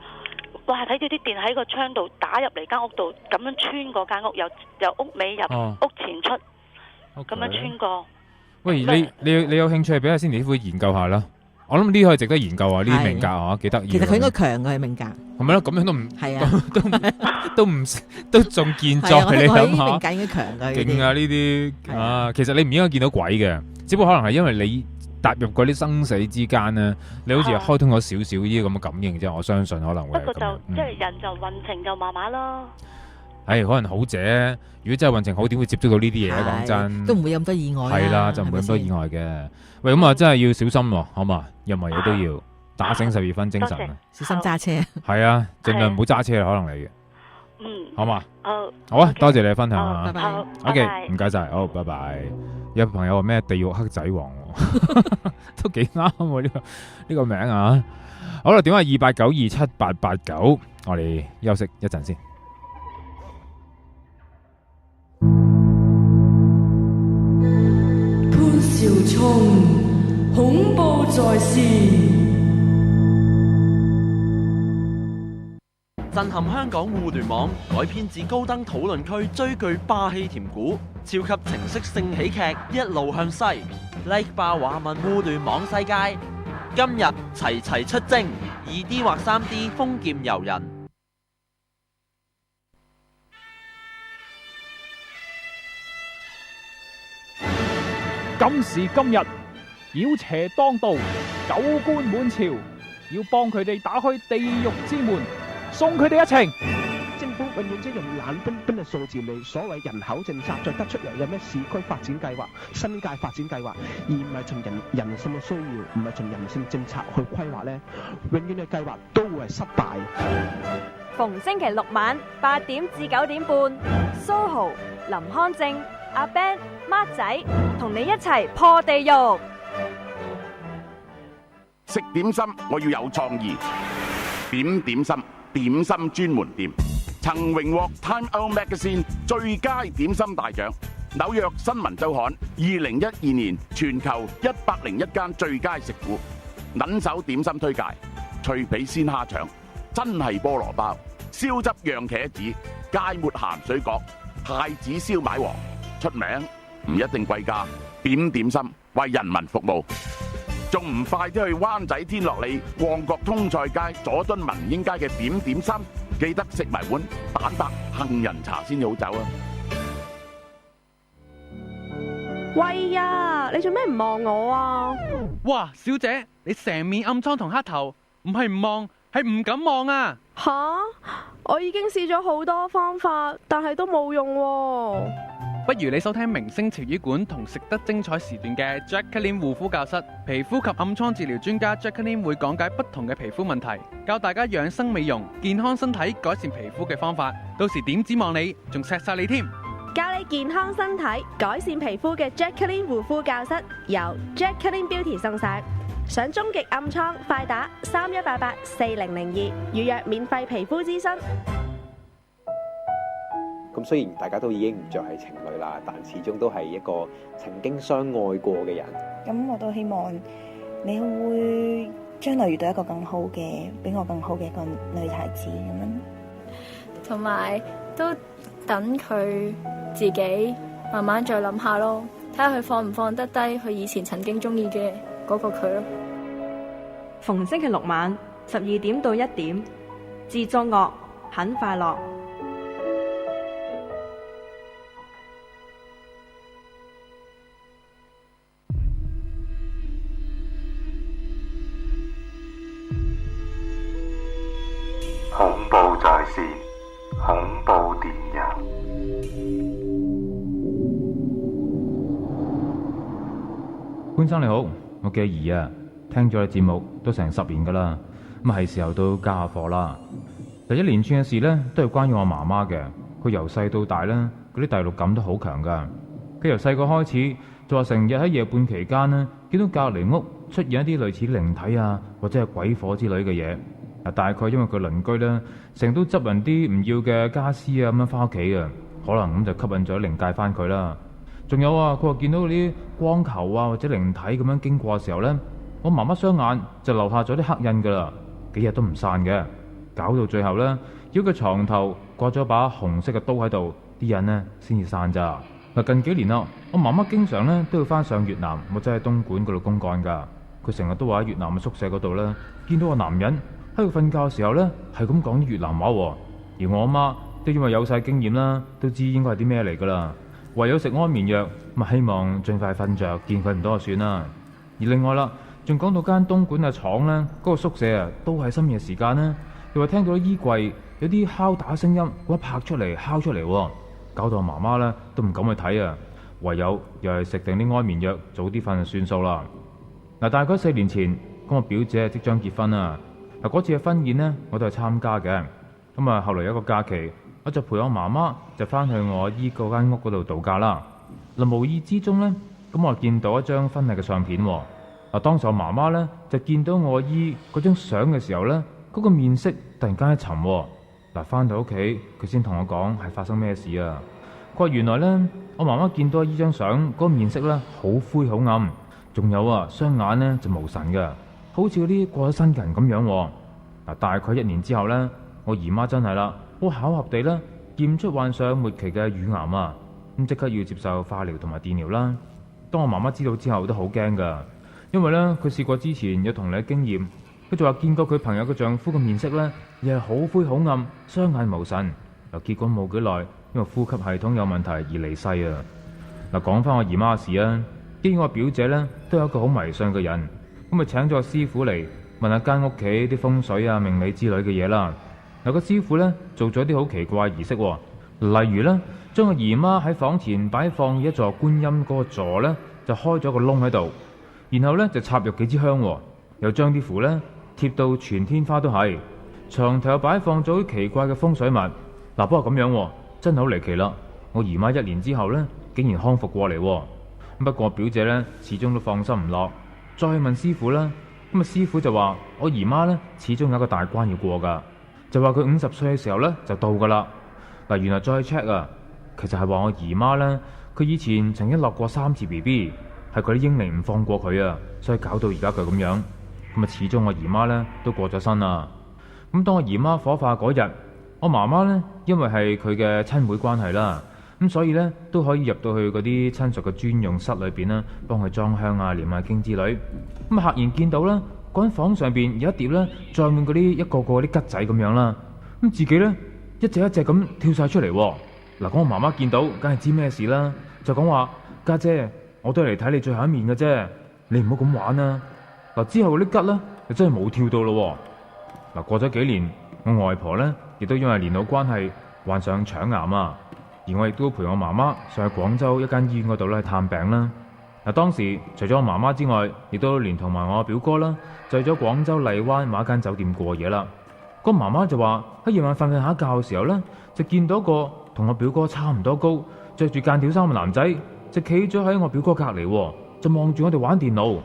哇！睇住啲電喺個窗度打入嚟間屋度，咁樣穿過間屋，由屋尾入屋前出，咁樣穿過。喂，你有興趣俾阿 Cindy 研究下啦？我諗呢啲可以值得研究啊！呢啲命格啊，幾得意。其實佢應該強嘅係命格。係咪咯？咁樣都唔係啊，都仲健在。你諗下，命格應該強嘅。勁啊！呢啲啊，其實你唔應該見到鬼嘅，只不過可能係因為你踏入嗰啲生死之間咧，你好似開通咗少少呢啲咁嘅感應啫。我相信可能會。不過就即係人就運程就麻麻咯。可能好啫。如果真係運程好，點會接觸到呢啲嘢咧？講真，都唔會有咁多意外。係啦，就唔會咁多意外嘅。喂，咁啊，真係要小心喎，好嘛？任何嘢都要打醒12分精神啊！小心揸車。係啊，盡量唔好揸車啦，可能你嘅。好嘛？好啊，多謝你嘅分享啊！拜拜。OK，唔該晒，好，拜拜。有朋友話咩？地獄黑仔王，都幾啱喎呢個名啊！好啦，電話28927889，我哋休息一陣先。潘兆聰，恐怖在線。震撼香港互聯網，改編自高登討論區最具霸氣甜股，超級情色性喜劇一路向西，like 爆華文互聯網世界。今日齊齊出征，2D 或 3D 封劍遊人。今時今日，妖邪當道，狗官滿朝，要幫佢哋打開地獄之門，送佢哋一程。政府永遠即係用冷冰冰嘅數字嚟所謂人口政策，再得出又有咩市區發展計劃、新界發展計劃，而唔係從人性嘅需要，唔係從人性政策去規劃呢，永遠嘅計劃都會係失敗。逢星期六晚8點至9點半，蘇豪、林康正、阿 Ben、孖仔同你一齊破地獄。食點心我要有創意，點心專門店。曾榮獲 Time Out Magazine 最佳點心大獎。紐約新聞週刊2012年全球101間最佳食府。撚手點心推介：脆皮鮮蝦腸、真係菠蘿包、燒汁釀茄子、芥末鹹水角、太子燒賣王。出名唔一定貴價，點點心為人民服務。仲唔快啲去灣仔天樂里、旺角通菜街、佐敦民英街嘅點點心，記得食埋碗蛋白杏仁茶先好走啊！喂呀，你做咩唔望我啊？哇，小姐，你成面暗瘡同黑頭，唔係唔望，係唔敢望啊！吓，我已經試咗好多方法，但係都冇用喎。不如你收聽明星潮語館同食得精彩時段嘅 Jacqueline 護膚教室，皮膚及暗瘡治療專家 Jacqueline 會講解不同嘅皮膚問題，教大家養生美容、健康身體、改善皮膚嘅方法。到時點止望你，仲錫晒你添。教你健康身體、改善皮膚嘅 Jacqueline 護膚教室，由 Jacqueline Beauty 送上。想終極暗瘡，快打31884002預約免費皮膚諮詢。咁雖然大家都已經唔再係情侶啦，但始終都係一個曾經相愛過嘅人。咁我都希望你會將來遇到一個更好嘅，比我更好嘅一個女孩子咁樣。同埋都等佢自己慢慢再諗下咯，睇下佢放唔放得低佢以前曾經中意嘅嗰個佢咯。逢星期六晚12點到1點，自作樂很快樂。恐怖在線，恐怖電影。潘生你好，我嘅兒啊，聽咗你節目都成10年噶啦，咁係時候都加下課啦。第一連串嘅事呢，都係關於我媽媽嘅。佢由細到大呢，嗰啲第六感都好強噶。佢由細個開始就話成日喺夜半期間呢，見到隔離屋出現一啲類似靈體啊，或者係鬼火之類嘅嘢。大概因為佢鄰居咧，成日都執人啲唔要嘅家私啊，咁樣翻屋企嘅，可能咁就吸引咗靈界翻佢啦。仲有啊，佢話見到嗰啲光球啊或者靈體咁樣經過嘅時候咧，我媽媽雙眼就留下咗啲黑印噶啦，幾日都唔散嘅，搞到最後咧，要佢床頭掛咗把紅色嘅刀喺度，啲印呢先至散咋。嗱，近幾年啦，我媽媽經常咧都要翻上越南或者喺東莞嗰度公幹噶，佢成日都話喺越南嘅宿舍嗰度咧，見到個男人喺度瞓覺嘅時候呢，係咁講啲越南話喎。而我阿媽都因為有晒經驗啦，都知應該係啲咩嚟噶啦，唯有食安眠藥，咪希望盡快瞓着，見佢唔多就算啦。而另外啦，仲講到間東莞嘅廠呢，嗰個宿舍啊，都係深夜時間呢，又話聽到衣櫃有啲敲打聲音，一拍出嚟敲出嚟，搞到我媽媽呢都唔敢去睇啊，唯有又係食定啲安眠藥，早啲瞓就算數啦。嗱，大概4年前，咁我表姐即將結婚啦。嗱，嗰次嘅婚宴呢，我都係參加嘅。咁啊，後來有一個假期，我就陪我媽媽就翻去我阿姨嗰間屋嗰度度假啦。嗱，無意之中呢，咁我見到一張婚禮嘅相片。嗱，當時我媽媽呢，就見到我阿姨嗰張相嘅時候呢，嗰個面色突然間一沉。嗱，翻到屋企佢先同我講係發生咩事啊？佢話原來呢，我媽媽見到依張相嗰個面色呢，好灰好暗，仲有啊雙眼呢，就無神嘅。好似嗰啲過咗身嘅人咁樣。嗱，大概1年之後呢，我姨媽真係啦，好巧合地呢，驗出患上末期嘅乳癌啊，咁即刻要接受化療同埋電療啦。當我媽媽知道之後都好驚噶，因為呢，佢試過之前有同你嘅經驗，佢就話見過佢朋友嘅丈夫嘅面色呢，又係好灰好暗，雙眼無神。嗱，結果冇幾耐，因為呼吸系統有問題而離世啊。嗱，講翻我姨媽嘅事啊，既然我表姐呢，都係一個好迷信嘅人。咁咪請咗個師傅嚟問下間屋企啲風水啊、命理之類嘅嘢啦。嗱，個師傅呢，做咗啲好奇怪儀式，例如呢，將個姨媽喺房前擺放一座觀音嗰個座呢，就開咗個窿喺度，然後呢，就插入幾支香，又將啲符呢貼到全天花都係，床頭又擺放咗啲奇怪嘅風水物。嗱，不過咁樣真係好離奇啦。我姨媽1年之後呢，竟然康復過嚟。不過表姐呢，始終都放心唔落。再去問師傅啦，咁啊師傅就話我姨媽呢，始終有一個大關要過噶，就話佢50歲嘅時候呢，就到噶啦，嗱，原來再 check 啊，其實係話我姨媽呢，佢以前曾經落過3次 BB， 係佢啲英靈唔放過佢啊，所以搞到而家佢咁樣。咁啊，始終我姨媽呢都過咗身啦。咁當我姨媽火化嗰日，我媽媽呢，因為係佢嘅親妹關係啦，咁所以呢都可以入到去嗰啲親屬嘅專用室裏邊啦，幫佢裝香啊、念下經之類。咁啊，赫然見到啦，嗰間房上邊有一碟呢，載滿嗰啲一個個啲桔仔咁樣啦。咁自己呢，一隻一隻咁跳晒出嚟。嗱，我媽媽見到，梗係知咩事啦，就講話：家姐，我都係嚟睇你最後一面嘅啫，你唔好咁玩啊！嗱，之後嗰啲桔呢，就真係冇跳到咯。嗱，過咗幾年，我外婆呢，亦都因為年老關係患上腸癌啊，而我亦都陪我媽媽上去廣州一間醫院嗰度咧去探病啦。嗱，當時除咗我媽媽之外，亦都連同埋我表哥啦，就去咗廣州荔灣某一間酒店過夜啦。個媽媽就話喺夜晚瞓下覺嘅時候呢，就見到個同我表哥差唔多高，着住間條衫嘅男仔，就企咗喺我表哥隔離，就望住我哋玩電腦。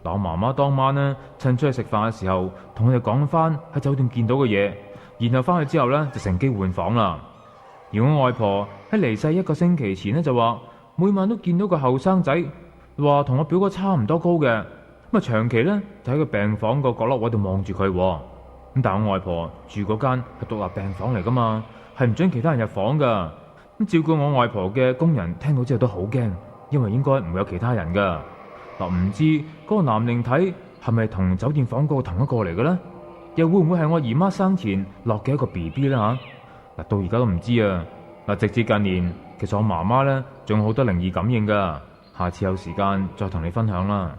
嗱，我媽媽當晚呢，趁出去食飯嘅時候，同我哋講翻喺酒店見到嘅嘢，然後翻去之後呢，就乘機換房啦。而我外婆喺離世1個星期前呢，就話每晚都見到個後生仔，話同我表哥差唔多高嘅，咁啊長期呢，就喺個病房個角落位度望住佢。咁但係我外婆住嗰間係獨立病房嚟噶嘛，係唔准其他人入房噶。咁照顧我外婆嘅工人聽到之後都好驚，因為應該唔會有其他人噶。嗱，唔知嗰個男靈體係咪同酒店房嗰個同一個嚟嘅呢？又會唔會係我姨媽生前落嘅一個 BB 呢？嚇？嗱，到而家都唔知啊！嗱，直至近年，其實我媽媽呢仲有好多靈異感應噶，下次有時間再同你分享啦。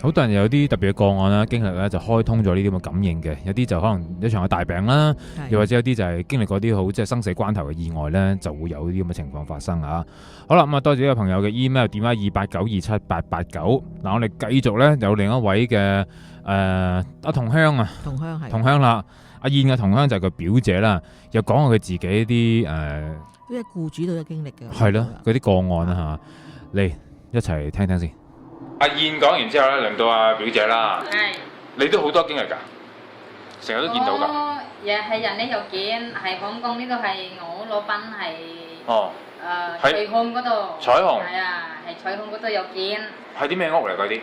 好多人有啲特別嘅個案啦，經歷咧就開通咗呢啲咁嘅感應嘅，有啲就可能一場嘅大病啦，又或者有啲就係經歷過啲好即係生死關頭嘅意外咧，就會有呢啲咁嘅情況發生啊！好啦，咁啊多謝呢個朋友嘅 email 電話28927889。嗱，我哋繼續咧有另一位嘅阿同鄉啊，同鄉啦，阿燕嘅同鄉就係佢表姐啦，又講下佢自己啲啲僱主都有經歷嘅，係咯，嗰啲個案啦嚇，嚟一齊聽聽先。阿燕講完之後咧，輪到阿表姐啦。係。你都好多經歷㗎，成日都見到㗎。我又係人呢又見，係香港呢度係我老闆係。哦。彩虹嗰度。彩虹。係啊，係彩虹嗰度又見。係啲咩屋嚟嗰啲？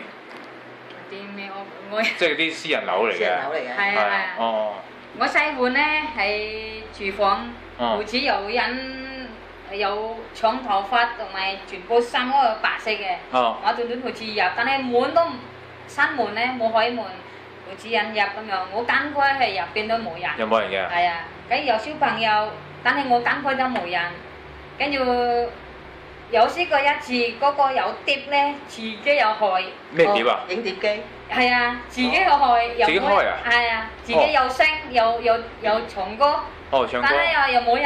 啲咩屋？我。即係啲私人樓嚟嘅。私人樓嚟嘅。係啊。哦。我細換咧係廚房，好似有人。有長頭髮同埋全部衫嗰個白色嘅，我短短好似入，但係門都閂門咧冇開門，好似人入咁樣。我揀開係入邊都冇人，有冇人嘅？係啊，跟住有小朋友，但係我揀開都冇人。跟住有試過一次，嗰個有碟咧，自己有開。咩碟啊？影碟機。係啊，自己有開，自己開啊？係啊，自己有聲，有唱歌。但係又冇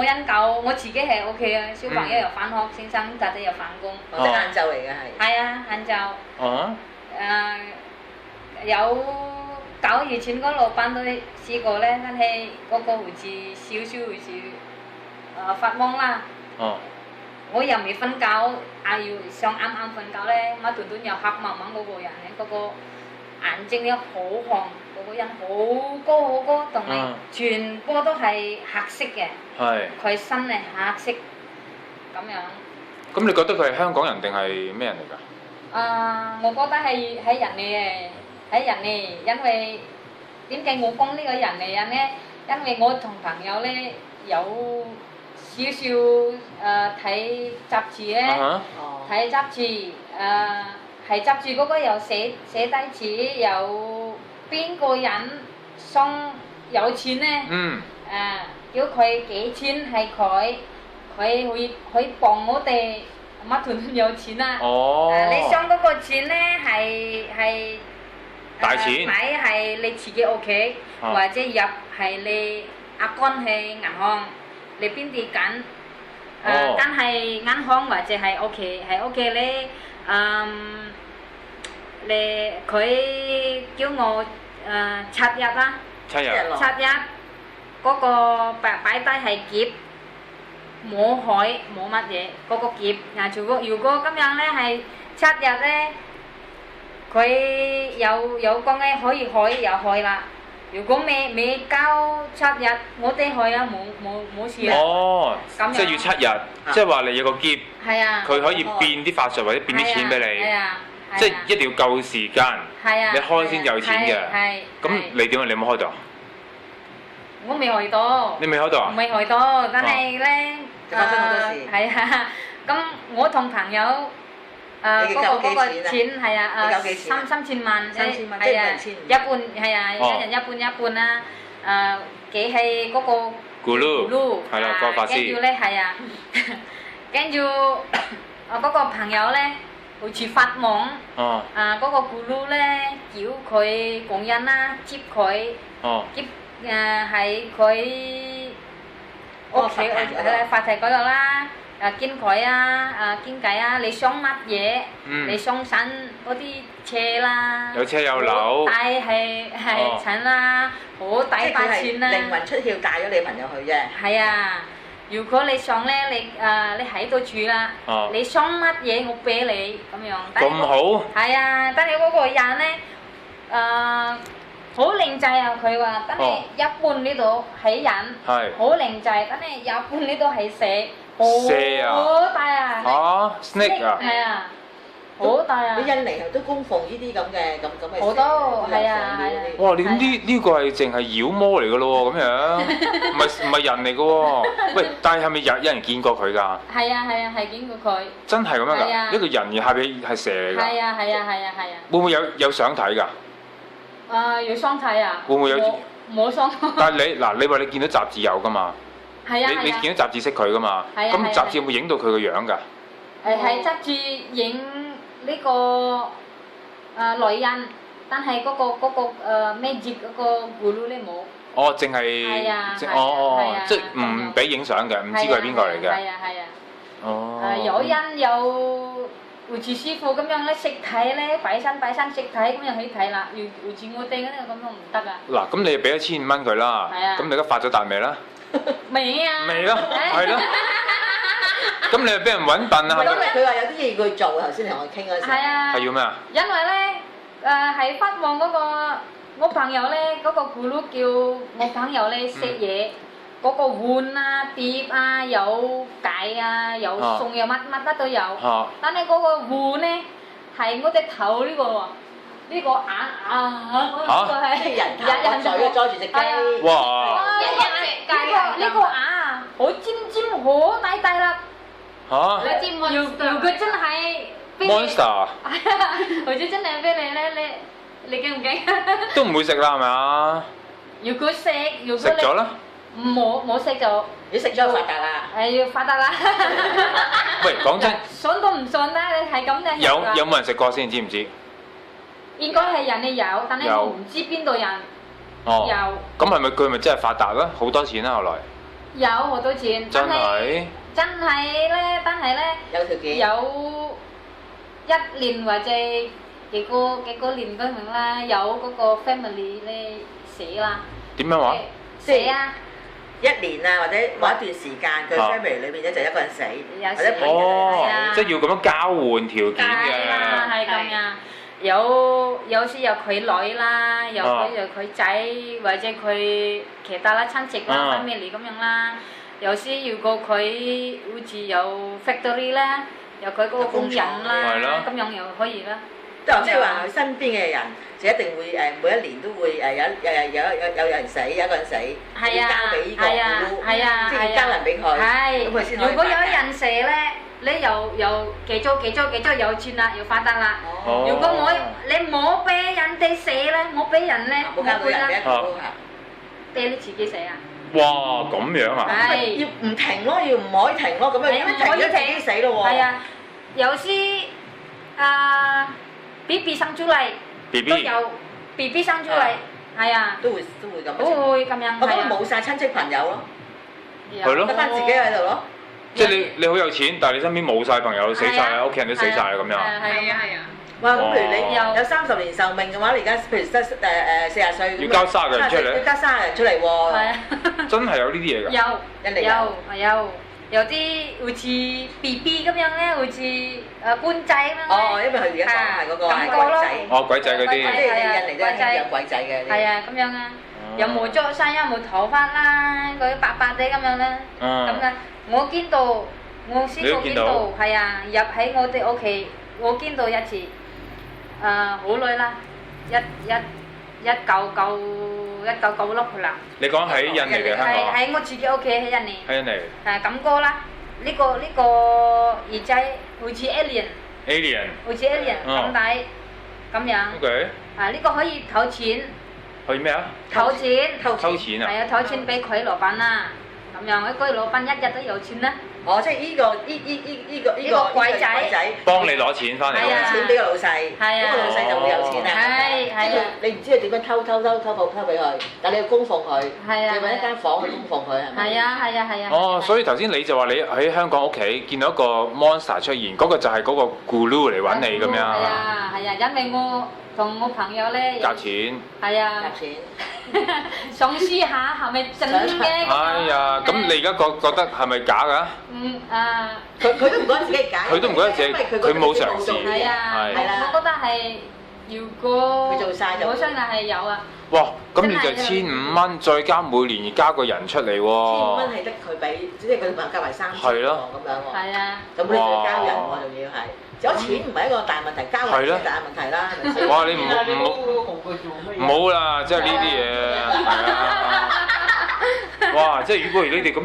人救，我自己係 OK 啊。小朋友又返學，先生太太又返工。即係晏晝嚟嘅係。係啊，晏晝。有9月前嗰老闆都試過咧，但係嗰個好似少少好似發夢啦。我又未瞓覺，要想啱瞓覺咧，乜斷斷又黑掹掹嗰個人咧，嗰個眼睛咧好紅。嗰個人好高，同埋全部都係黑色嘅，佢身係黑色咁樣。咁你覺得佢係香港人定係咩人嚟㗎？我覺得係人嚟嘅，係人嚟，因為點解我講呢個人嚟嘅咧？因為我同朋友咧有少少睇雜誌咧，睇雜誌係雜誌嗰個又寫低字有。邊個人送有錢咧？叫佢幾錢係佢可以幫我哋乜團有錢啦。你送嗰個錢咧係大錢，買係你自己屋企，或者入係你阿乾去銀行，你邊啲揀？但係銀行或者係屋企咧，佢叫我7日啦，7日嗰個擺低係劫，冇開冇乜嘢，嗰個劫。如果咁樣咧係7日咧，佢有講咧可以開又開啦。如果未交7日，我哋去啊，冇事啊。哦，咁即係要7日，即係話你有個喼，係啊，佢可以變啲法術或者變啲錢俾你，係啊，即係一定要夠時間，係啊，你開先有錢嘅。係。咁你點啊？你有冇開到？我未去到。你未開到啊？未去到，但係咧，發生好多事。係啊，咁我同朋友嗰個錢係啊，3000萬，係啊，一半係啊，一人一半啦，寄去嗰個咕嚕，係啦，個法師。跟住咧係啊，跟住嗰個朋友咧，好似發夢，嗰個咕嚕咧叫佢講人啦，接佢，接喺佢屋企喺法庭嗰度啦。見佢啊，傾偈啊，你想乜嘢？你想省嗰啲車啦，有車有樓，帶係錢啦，好大把錢啦。靈魂出竅帶咗你朋友去啫。係啊，如果你想咧，你喺度住啦，你想乜嘢我俾你咁樣。咁好？係啊，但係嗰個人咧，好靚仔啊！佢話，但係一半呢度係人，好靚仔，但係一半呢度係蛇。蛇啊！好大啊！嚇 snake 啊！係啊，好大啊！你印尼係都供奉呢啲咁嘅好多係啊係啊！哇！你呢個係淨係妖魔嚟噶咯喎，咁樣唔係人嚟噶喎。喂，但係咪有人見過佢㗎？係啊係見過佢。真係咁樣㗎？一個人而下邊係蛇嚟㗎？係啊！會唔會有相睇㗎？有相睇啊！會唔會有？冇相。但係你話你見到雜誌有㗎嘛？係啊！你見到雜誌識佢㗎嘛？咁雜誌有冇影到佢個樣㗎？係雜誌影呢個女人，但係嗰個magic 嗰個咕嚕咧冇。哦，淨係即係唔俾影相嘅，唔知佢係邊個嚟嘅。係啊。哦。有人有好似師傅咁樣咧識睇咧，擺身識睇咁樣去睇啦。好似我哋嗰啲咁樣唔得啊。嗱，咁你俾咗1500蚊佢啦。係啊。咁你而家發咗達未啦？未啊！未咯，係咯。咁你又俾人揾笨啊？因為佢話有啲嘢要做，頭先同我傾嗰時。係啊。係要咩啊？因為咧，喺發夢嗰個我朋友咧，嗰個咕嚕叫我朋友咧食嘢，嗰個碗啊、碟啊、有芥啊、有餸有乜都有。但係嗰個碗咧係我哋頭呢個喎。呢個眼呢個係人嘴啊，裝住隻雞。哇！呢個眼啊，好尖，好大啦。嚇！如果真係 monster， 或者真係俾你咧，你驚唔驚？都唔會食啦，係咪啊？如果食咗啦。冇食就。你食咗發達啦。要發達啦。喂，講真。信都唔信啦，你係咁嘅。有冇人食過先？知唔知？應該係人哋有，但係我唔知邊度人有。咁係咪佢咪真係發達啦？好多錢啦，後來。有好多錢。真係咧，有條件。有1年或者幾個年咁樣啦，有嗰個 family 咧死啦。點樣話？死啊！1年啊，或者某一段時間，佢 family 裏邊咧就一個人死，或者朋友死。即係要咁樣交換條件嘅。係咁啊！有時有佢女啦，有佢仔或者佢其他啦親戚啦 family 咁樣啦。有時如果佢好似有 factory 啦，有佢嗰個工人啦，咁樣又可以啦。即係話佢身邊嘅人就一定會每一年都會有人死，有一個人死，要交俾呢個咕嚕，即係交人俾佢，咁佢先可以發達。如果有人死咧，你又幾多有錢啦，又發達啦。如果你冇俾人哋死咧，冇俾人咧，冇交到人俾一個俾你自己死啊！哇，咁樣啊？係要唔停咯，要唔可以停咯，咁樣一停咗自己死咯喎。係啊，有時BB 生出嚟都有 BB 生出嚟，係啊，都會咁。都會咁樣。咁冇曬親戚朋友咯，係咯，得翻自己喺度咯。即係你好有錢，但係你身邊冇曬朋友，死曬啦，屋企人都死曬啦，咁樣。係啊。哇！咁譬如你有30年壽命嘅話，你而家譬如40歲，要交30個人出嚟，要交30人出嚟喎。係啊。真係有呢啲嘢㗎？有啲好似 BB 咁樣咧，好似官仔咁樣。哦，因為佢而家講係嗰個係鬼仔。哦，鬼仔嗰啲。即係印尼都係養鬼仔嘅。係啊，咁樣啊。有冇着衫，有冇頭髮啦，嗰啲白白地咁樣咧，咁嘅。我見到，我師傅見到，係啊，入喺我哋屋企，我見到一次，好耐啦，1996啦。你講喺印尼定香港？喺我自己屋企喺印尼。喺印尼。係咁個啦，呢個耳仔好似 alien。好似 alien 咁大，咁樣。OK。呢個可以投錢。可以咩啊？投錢。抽錢啊？係啊，投錢俾佢老闆啊，咁樣，嗰個老闆一日都有錢啦。哦，即係呢個鬼仔幫你攞錢翻嚟，攞錢俾個老細，咁個老細就會有錢啦。係你唔知佢點樣偷俾佢，但你要供奉佢，你揾一間房去供奉佢係咪？係啊。哦，所以頭先你就話你喺香港屋企見到一個 monster 出現，嗰個就係嗰個 Guru 嚟揾你咁樣。係啊，因為我同我朋友咧夾錢。係啊。夾錢。想試下係咪真嘅？哎呀，咁你而家覺得係咪假㗎？佢都唔覺得自己係假。佢都唔覺得自己，佢冇嘗試。係啊，我覺得係，如果佢做曬就，我相信係有啊。哇！咁你就1500蚊，再加每年加個人出嚟喎。1500蚊係得佢俾，即係佢朋友加埋3000喎，咁樣喎。係啊。咁你要交人喎，仲要係。有錢唔係一個大問題，交人先係大問題啦，係咪先？哇！你唔好啦，即係呢啲嘢係啊！哇！即係如果你哋咁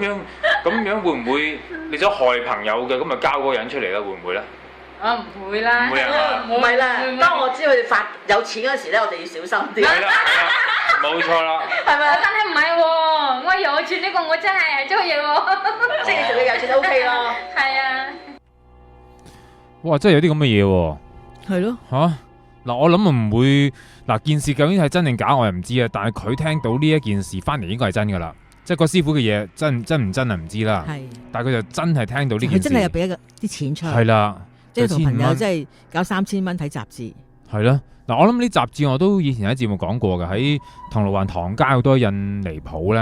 樣會唔會你想害朋友嘅，咁咪交嗰個人出嚟啦？會唔會咧？唔會啦。唔會啊！唔係啦，當我知佢哋發有錢嗰時咧，我哋要小心啲。係啦，冇錯啦。係咪？但係唔係喎，我有錢呢個我真係中意喎。即係你同佢有錢都 OK 咯。係啊。哇！真係有啲咁嘅嘢喎。係咯。嗱，我諗唔會嗱，件事究竟係真定假，我又唔知啊。但係佢聽到呢一件事翻嚟，應該係真㗎啦。即係個師傅嘅嘢真唔真啊？唔知啦。係。但係佢就真係聽到呢件事。佢真係有俾啲錢出嚟。係啦。即係同朋友即係搞3000蚊睇雜誌。係咯。嗱，我諗呢雜誌我都以前喺節目講過嘅，喺銅鑼灣唐街好多印尼鋪咧。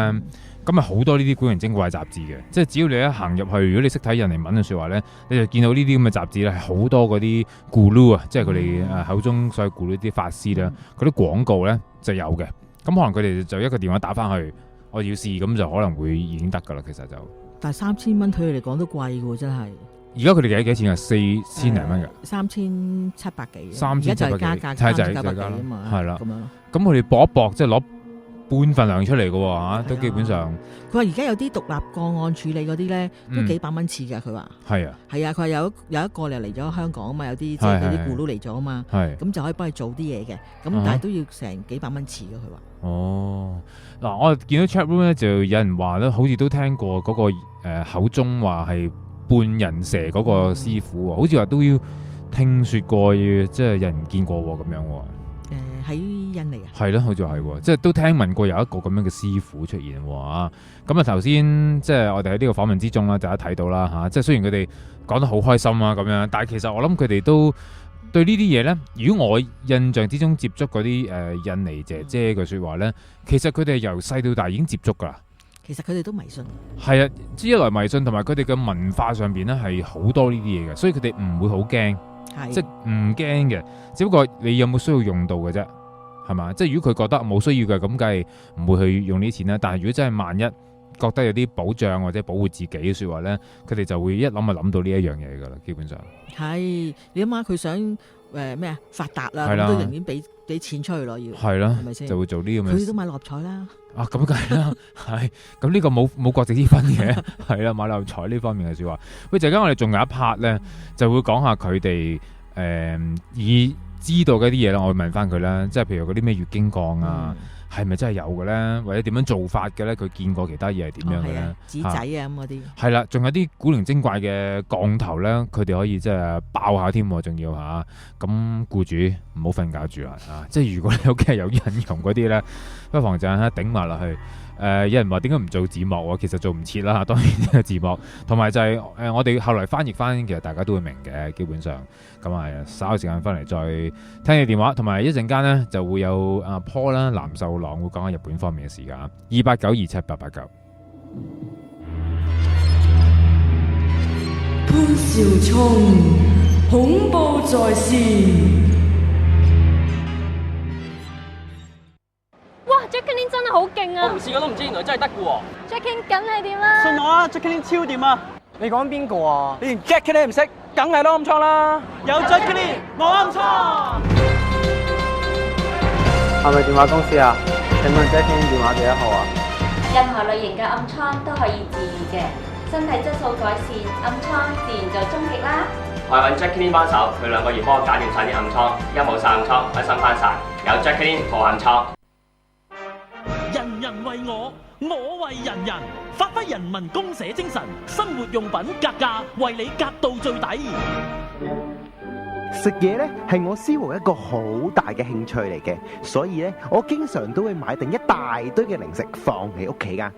咁啊好多呢啲古靈精怪雜誌嘅，即係只要你一行入去，如果你識睇印尼文嘅説話咧，你就見到呢啲咁嘅雜誌咧，係好多嗰啲 Guru 啊，即係佢哋口中所謂 Guru 啲法師咧，嗰啲廣告咧就有嘅。咁可能佢哋就一個電話打翻去，我要試，咁就可能會已經得㗎啦。其實就，但係3000蚊對佢嚟講都貴喎，真係。而家佢哋幾錢啊？4000零蚊㗎。3700幾。而家就係加價，3900幾啊嘛。係啦。咁樣。咁佢哋搏一搏，即係攞半份糧出嚟嘅喎，都基本上。佢話而家有啲獨立個案處理嗰啲咧，都幾百蚊次㗎。佢話係啊，係啊。佢話有一個嚟咗香港啊嘛，有啲即係有啲咕嚕嚟咗啊嘛，咁就可以幫佢做啲嘢嘅。咁但係都要成幾百蚊次㗎。佢話哦，嗱，我見到 chat room 咧就有人話咧，好似都聽過嗰個口中話係半人蛇嗰個師傅喎，好似話都要聽説過，即係有人見過喎咁樣喎。喺印尼啊，係咯，好似係喎，即係都聽聞過有一個咁樣嘅師傅出現喎。咁啊頭先即係我哋喺呢個訪問之中啦，大家睇到啦嚇，即係雖然佢哋講得好開心啊咁樣，但係其實我諗佢哋都對呢啲嘢咧，如果我印象之中接觸嗰啲印尼姐姐嘅説話咧，其實佢哋由細到大已經接觸㗎啦。其實佢哋都迷信。係啊，一來迷信同埋佢哋嘅文化上邊咧係好多呢啲嘢嘅，所以佢哋唔會好驚，即係唔驚嘅，只不過你有冇需要用到嘅啫。係嘛？即係如果佢覺得冇需要嘅，咁梗係唔會去用呢啲錢啦。但係如果真係萬一覺得有啲保障或者保護自己嘅説話咧，佢哋就會一諗就諗到呢一樣嘢㗎啦。基本上係你諗下，佢想咩啊發達啦，咁都寧願俾錢出去咯，要係啦，係咪先？就會做呢咁嘅。佢都買六合彩啦。啊，咁梗係啦，係咁呢個冇國籍之分嘅，係啦，買六合彩呢方面嘅説話。喂，陣間我哋仲有一 part 咧，就會講下佢哋以知道嘅啲嘢啦，我會問翻佢啦，即係譬如嗰啲咩月經降啊，係咪真係有嘅咧？或者點樣做法嘅咧？佢見過其他嘢係點樣嘅咧？紙仔啊咁嗰啲係啦，仲有啲古靈精怪嘅降頭咧，佢哋可以即係爆下添，仲要嚇。咁僱主唔好瞓覺住啦啊！即係如果你屋企有印傭嗰啲咧，不妨就頂埋落去。有人話點解唔做字幕喎？其實做唔切啦，當然呢個字幕，同埋就係我哋後來翻譯翻，其實大家都會明嘅，基本上咁啊，稍後時間翻嚟再聽你電話，同埋一陣間呢就會有阿 Paul 啦、藍秀朗會講下日本方面嘅事㗎，289278889。潘紹聰，恐怖在線。哇 Jacqueline 真係好勁啊！我唔試過都唔知，原來真係得嘅喎。Jackie 梗係掂啦！信我啊 ，Jackie 超掂啊！你講邊個啊？你連 Jackie 都唔識，梗係都暗瘡啦！有 Jackie 冇暗瘡。係咪電話公司啊？請問 Jackie 電話幾多號啊？任何類型嘅暗瘡都可以治癒嘅，身體質素改善，暗瘡自然就終極啦。我係揾 Jackie 幫手，佢2個月幫我搞掂晒啲暗瘡，而家冇晒暗瘡，開心翻晒。有 Jackie 破暗瘡。人人為我，我為人人，發揮人民公社精神，生活用品格價為你格到最底。食嘢咧係我思豪一個好大嘅興趣嚟嘅，所以咧我經常都會買定一大堆嘅零食放喺屋企噶。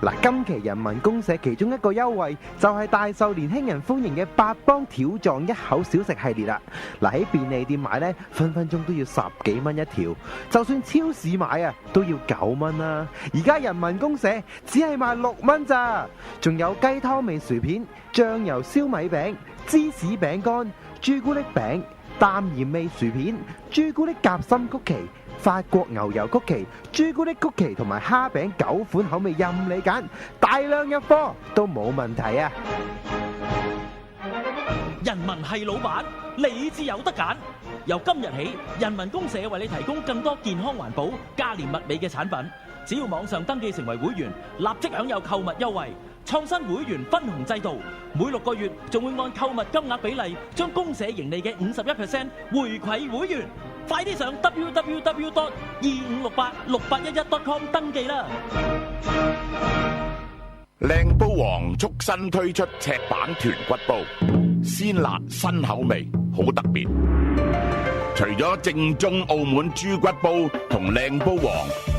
嗱，今期人民公社其中一個優惠就係大受年輕人歡迎嘅8幫條狀一口小食系列啦。嗱，喺便利店買呢，分分鐘都要10幾蚊一條，就算超市買啊都要9蚊啦。而家人民公社只係賣6蚊咋，仲有雞湯味薯片、醬油燒米餅、芝士餅乾、朱古力餅、淡鹽味薯片、朱古力夾心曲奇、法國牛油曲奇、朱古力曲奇同埋蝦餅9款口味任你揀，大量入貨都冇問題啊！人民係老闆，你至有得揀。由今日起，人民公社為你提供更多健康環保、價廉物美嘅產品。只要網上登記成為會員，立即享有購物優惠。創新會員分紅制度，每6個月仲會按購物金額比例，將公社盈利嘅51% 回饋會員。快啲上 www.25686811.com 登記啦！靚煲王促新推出赤版豚骨煲，鮮辣新口味，好特別。除咗正宗澳門豬骨煲同靚煲王，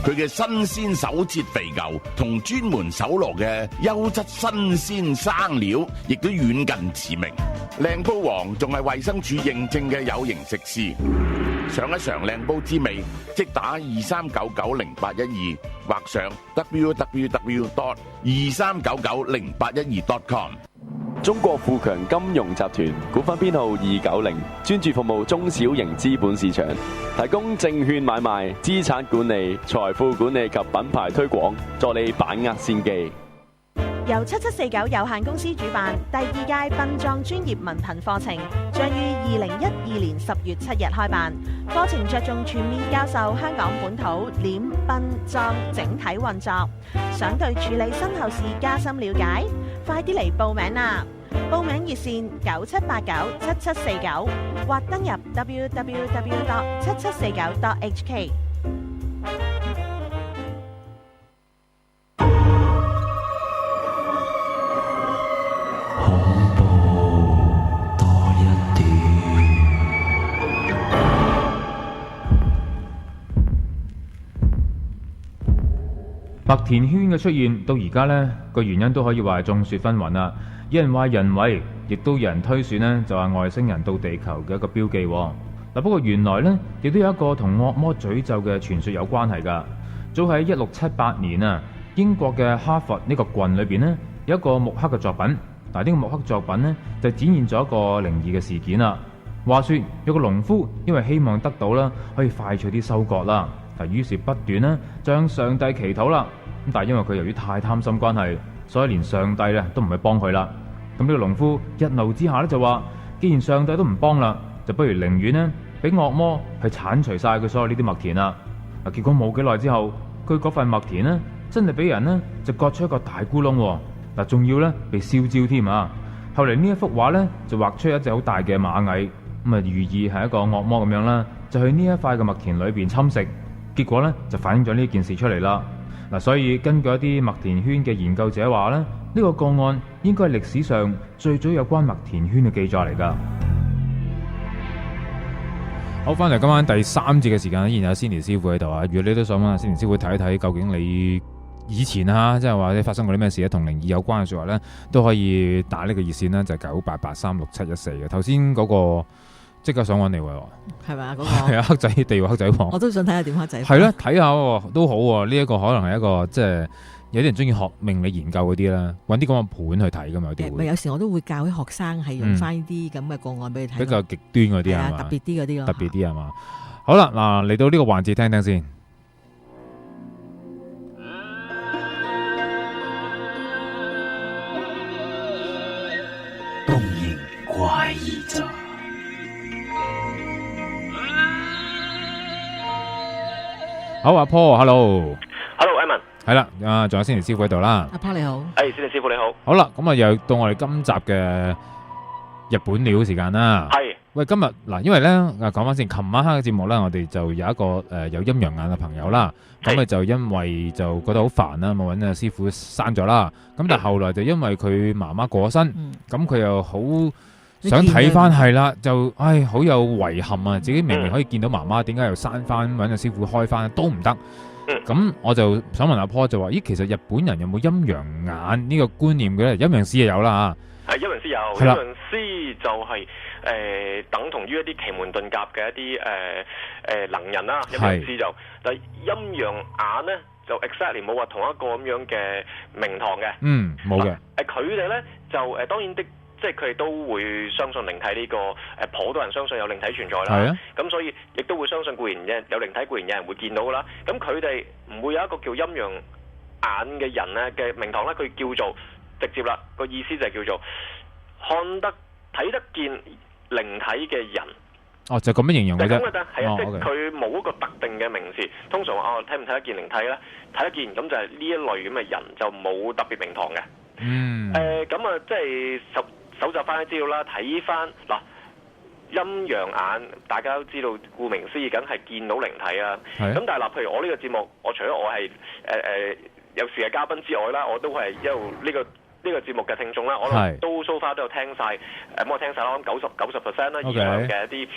佢嘅新鮮手切肥牛同專門搜羅嘅優質新鮮生料，亦都遠近馳名。靚煲王仲係衛生署認證嘅有形食肆。嘗一嘗靚煲滋味，即打23990812或上 www.23990812.com。中國富強金融集團股份編號290，專注服務中小型資本市場，提供證券買賣、資產管理、財富管理及品牌推廣，助你把握先機。由7749有限公司主辦第2屆殯葬專業文憑課程，將於2012年10月7日開辦。課程着重全面教授香港本土殮殯葬整體運作，想對處理身後事加深了解，快啲嚟報名啦！報名熱線97897749或登入 www.7749.hk。麥田圈嘅出現到而家呢個原因都可以話係眾說紛紜啦。有人話人為，亦都有人推算呢就係外星人到地球嘅一個標記。嗱，不過原來呢亦都有一個同惡魔詛咒嘅傳說有關係㗎。早喺1678年啊，英國嘅哈佛呢個郡裏邊呢有一個木刻嘅作品。嗱，呢個木刻作品呢就展現咗一個靈異嘅事件啦。話說有個農夫因為希望得到啦可以快脆啲收割啦。於是不斷咧向上帝祈禱啦，咁但係因為佢由於太貪心關係，所以連上帝咧都唔去幫佢啦。咁呢個農夫一怒之下咧就話，既然上帝都唔幫啦，就不如寧願咧俾惡魔去剷除晒佢所有呢啲麥田啦。嗱，結果冇幾耐之後，佢嗰塊麥田咧真係俾人咧就割出一個大咕窿，嗱，仲要咧被燒焦添啊！後嚟呢一幅畫咧就畫出一隻好大嘅螞蟻，咁啊寓意係一個惡魔咁樣啦，就去呢一塊嘅麥田裏邊侵蝕。結果咧就反映咗呢件事出嚟啦。嗱，所以根據一啲麥田圈嘅研究者話咧，呢個個案應該係歷史上最早有關麥田圈嘅記載嚟㗎。好，翻嚟今晚第3節嘅時間，依然有 Cindy 師傅喺度啊。如果你都想問 Cindy 師傅睇一睇，究竟你以前啊，即係話你發生過啲咩事咧，同靈異有關嘅説話咧，都可以打呢個熱線啦，就係98836714嘅。頭先嗰個。即刻想揾你喎，係咪啊？嗰個係啊，黑仔地獄黑仔王，我都想睇下點黑仔。係咯，睇下都好喎。呢一個可能係一個即係有啲人中意學命理研究嗰啲啦，揾啲咁嘅盤去睇噶嘛，有啲會。有時我都會教啲學生係用翻呢啲咁嘅個案俾你睇。比較極端嗰啲係嘛？特別啲嗰啲咯。特別啲係嘛？好啦，嗱嚟到呢個環節聽聽先。一站。好，阿 Paul，hello。Hello，Evan。係啦，仲有先田師傅喺度啦。阿 Paul 你好。先田師傅你好。好啦，咁啊又到我哋今集嘅日本料時間啦。係。喂，今日嗱，因為咧講翻先，琴晚黑嘅節目咧，我哋就有一個有陰陽眼嘅朋友啦。咁佢就因為就覺得好煩啦，冇揾阿師傅刪咗啦。咁但係後來就因為佢媽媽過咗身，咁佢又好想睇翻，係啦，就好有遺憾啊！自己明明可以見到媽媽，點解又刪翻揾個師傅開翻都唔得？咁我就想問阿 Paul 就話：咦，其實日本人有冇陰陽眼呢個觀念嘅咧？陰陽師就有啦嚇。係陰陽師有，陰陽師就係等同於一啲奇門遁甲嘅一啲能人啦。陰陽師就，但係陰陽眼咧就 exactly 冇話同一個咁樣嘅名堂嘅。冇嘅。佢哋咧就當然即係佢哋都會相信靈體呢個頗多人相信有靈體存在啦。咁所以亦都會相信固然有靈體，固然有人會見到噶啦。咁佢哋唔會有一個叫陰陽眼嘅人咧嘅名堂咧，佢叫做直接啦，個意思就係叫做睇得見靈體嘅人。哦，就咁樣形容嘅啫。就咁嘅啫，係啊，即係佢冇一個特定嘅名詞。通常話睇唔睇得見靈體咧？睇得見，咁就係呢一類咁嘅人，就冇特別名堂嘅。咁啊，即係搜集翻啲資料啦，睇翻嗱陰陽眼，大家都知道，顧名思義，梗係見到靈體啊。咁但係嗱，譬如我呢個節目，我除咗我係有時嘅嘉賓之外啦，我都係一路呢個節目嘅聽眾啦，我都 so far 都有聽晒，我聽晒啦，我諗90% 啦以上嘅一啲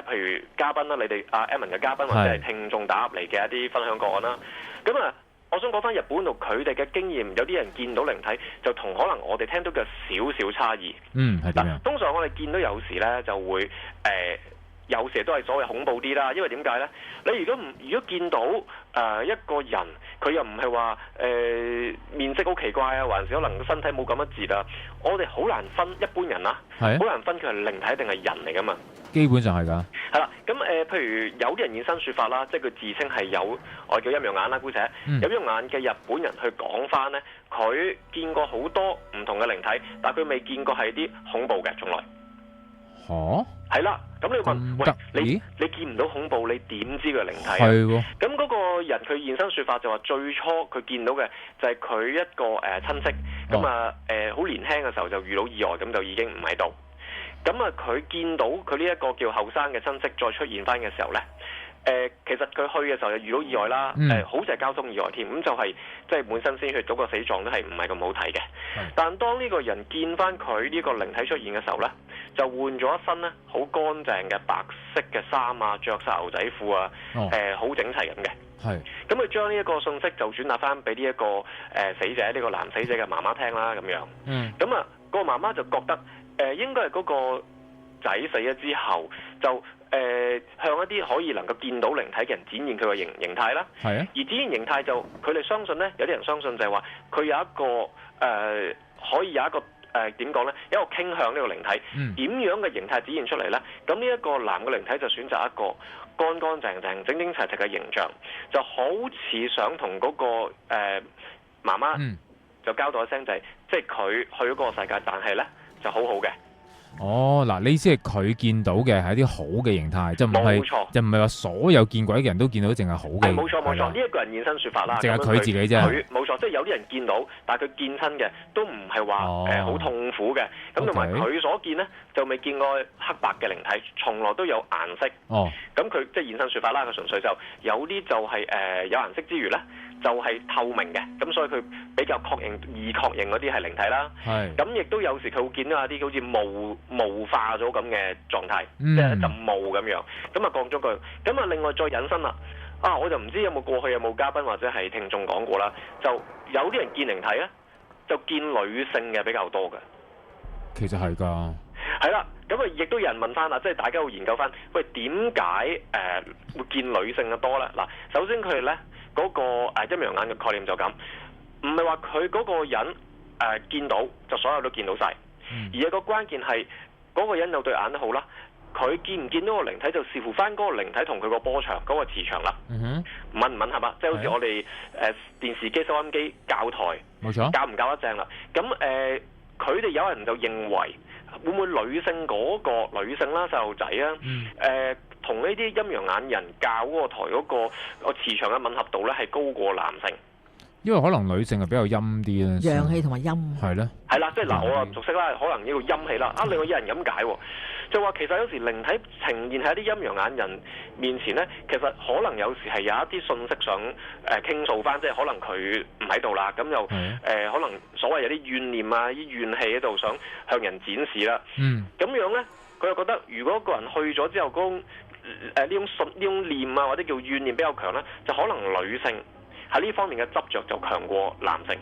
譬如嘉賓啦，你哋阿 Evan 嘅嘉賓或者係聽眾打入嚟嘅一啲分享個案啦，咁啊。我想講翻日本度佢哋嘅經驗，有啲人見到靈體就同可能我哋聽到嘅少少差異。係點樣？通常我哋見到有時咧就會有時都係所謂恐怖啲啦，因為點解咧？你如果見到一個人，佢又唔係話面色好奇怪啊，還是可能個身體冇咁一截啊，我哋好難分一般人啊，好難分佢係靈體定係人嚟噶嘛。基本上係㗎。係啦，咁譬如有啲人現身説法啦，即係佢自稱係有我叫陰陽眼啦，姑且有陰陽眼嘅日本人去講翻咧，佢見過好多唔同嘅靈體，但係佢未見過係啲恐怖嘅，從來。係啦，咁你問喂，你見唔到恐怖，你點知佢係靈體啊？係喎。咁嗰個人佢現身説法就話，最初佢見到嘅就係佢一個親戚，咁好年輕嘅時候就遇到意外，咁就已經唔喺度。咁佢見到佢呢一個叫後生嘅親戚再出現翻嘅時候呢，其實佢去嘅時候就遇到意外啦，好似係交通意外添，咁就係即係滿身鮮血，嗰個死狀都係唔係咁好睇嘅。但當呢個人見翻佢呢個靈體出現嘅時候呢，就換咗一身呢好乾淨嘅白色嘅衫啊，着晒牛仔褲啊，好整齊咁嘅。咁佢將呢一個信息就轉達翻俾呢一個死者呢個男死者嘅媽媽聽啦，咁樣。咁個媽媽就覺得應該係嗰個仔死咗之後，就向一啲可以能夠見到靈體嘅人展現佢嘅形態啦。而展現形態就佢哋相信呢，有啲人相信就係話佢有一個可以有一個點講呢？一個傾向呢個靈體點樣嘅形態展現出嚟呢？咁呢一個男嘅靈體就選擇一個乾乾淨淨、整整齊齊嘅形象，就好似想同嗰個媽媽就交代一聲，就係即係佢去咗嗰個世界，但係呢就好好嘅。嗱，你意思係佢見到嘅係一啲好嘅形態，就唔係話所有見鬼嘅人都見到淨係好嘅。冇錯，呢一個人現身説法啦，淨係佢自己啫。佢冇錯，即係有啲人見到，但係佢見親嘅都唔係話好痛苦嘅。咁同埋佢所見呢，就未見過黑白嘅靈體，從來都有顏色。咁佢即係現身説法啦，佢純粹就有啲就係有顏色之餘呢，就係透明嘅，咁所以佢比較易確認嗰啲係靈體啦。咁亦都有時佢會見到一啲好似霧化咗咁嘅狀態，即係一陣霧咁樣。咁啊講咗句，咁啊另外再引申啦。我就唔知有冇過去有冇嘉賓或者係聽眾講過啦。就有啲人見靈體咧，就見女性嘅比較多嘅。其實係㗎。係啦，咁啊亦都有人問翻啦，即係大家會研究翻，喂點解會見女性嘅多咧？嗱，首先佢哋咧。嗰個陰陽眼嘅概念就咁，唔係話佢嗰個人見到就所有都見到晒，而係個關鍵係嗰個人有對眼都好啦，佢見唔見到個靈體就視乎翻嗰個靈體同佢個波長嗰個磁場啦。問唔問係嘛？即係好似我哋電視機、收音機、校台，冇錯，校唔校得正啦？咁佢哋有人就認為會唔會女性嗰個女性啦細路仔啊？同呢啲陰陽眼人教嗰個台嗰個磁場嘅吻合度咧係高過男性。因為可能女性係比較陰啲啦，陽氣同埋陰係咧，係啦，即係嗱，我啊唔熟悉啦，可能呢個陰氣啦。另外有人咁解喎，就話其實有時靈體呈現喺啲陰陽眼人面前咧，其實可能有時係有一啲信息想傾訴翻，即係可能佢唔喺度啦，咁又可能所謂有啲怨念啊、啲怨氣喺度想向人展示啦。咁樣咧，佢又覺得如果個人去咗之後，呢種念啊或者叫怨念比較強咧，就可能女性喺呢方面嘅執着就強過男性。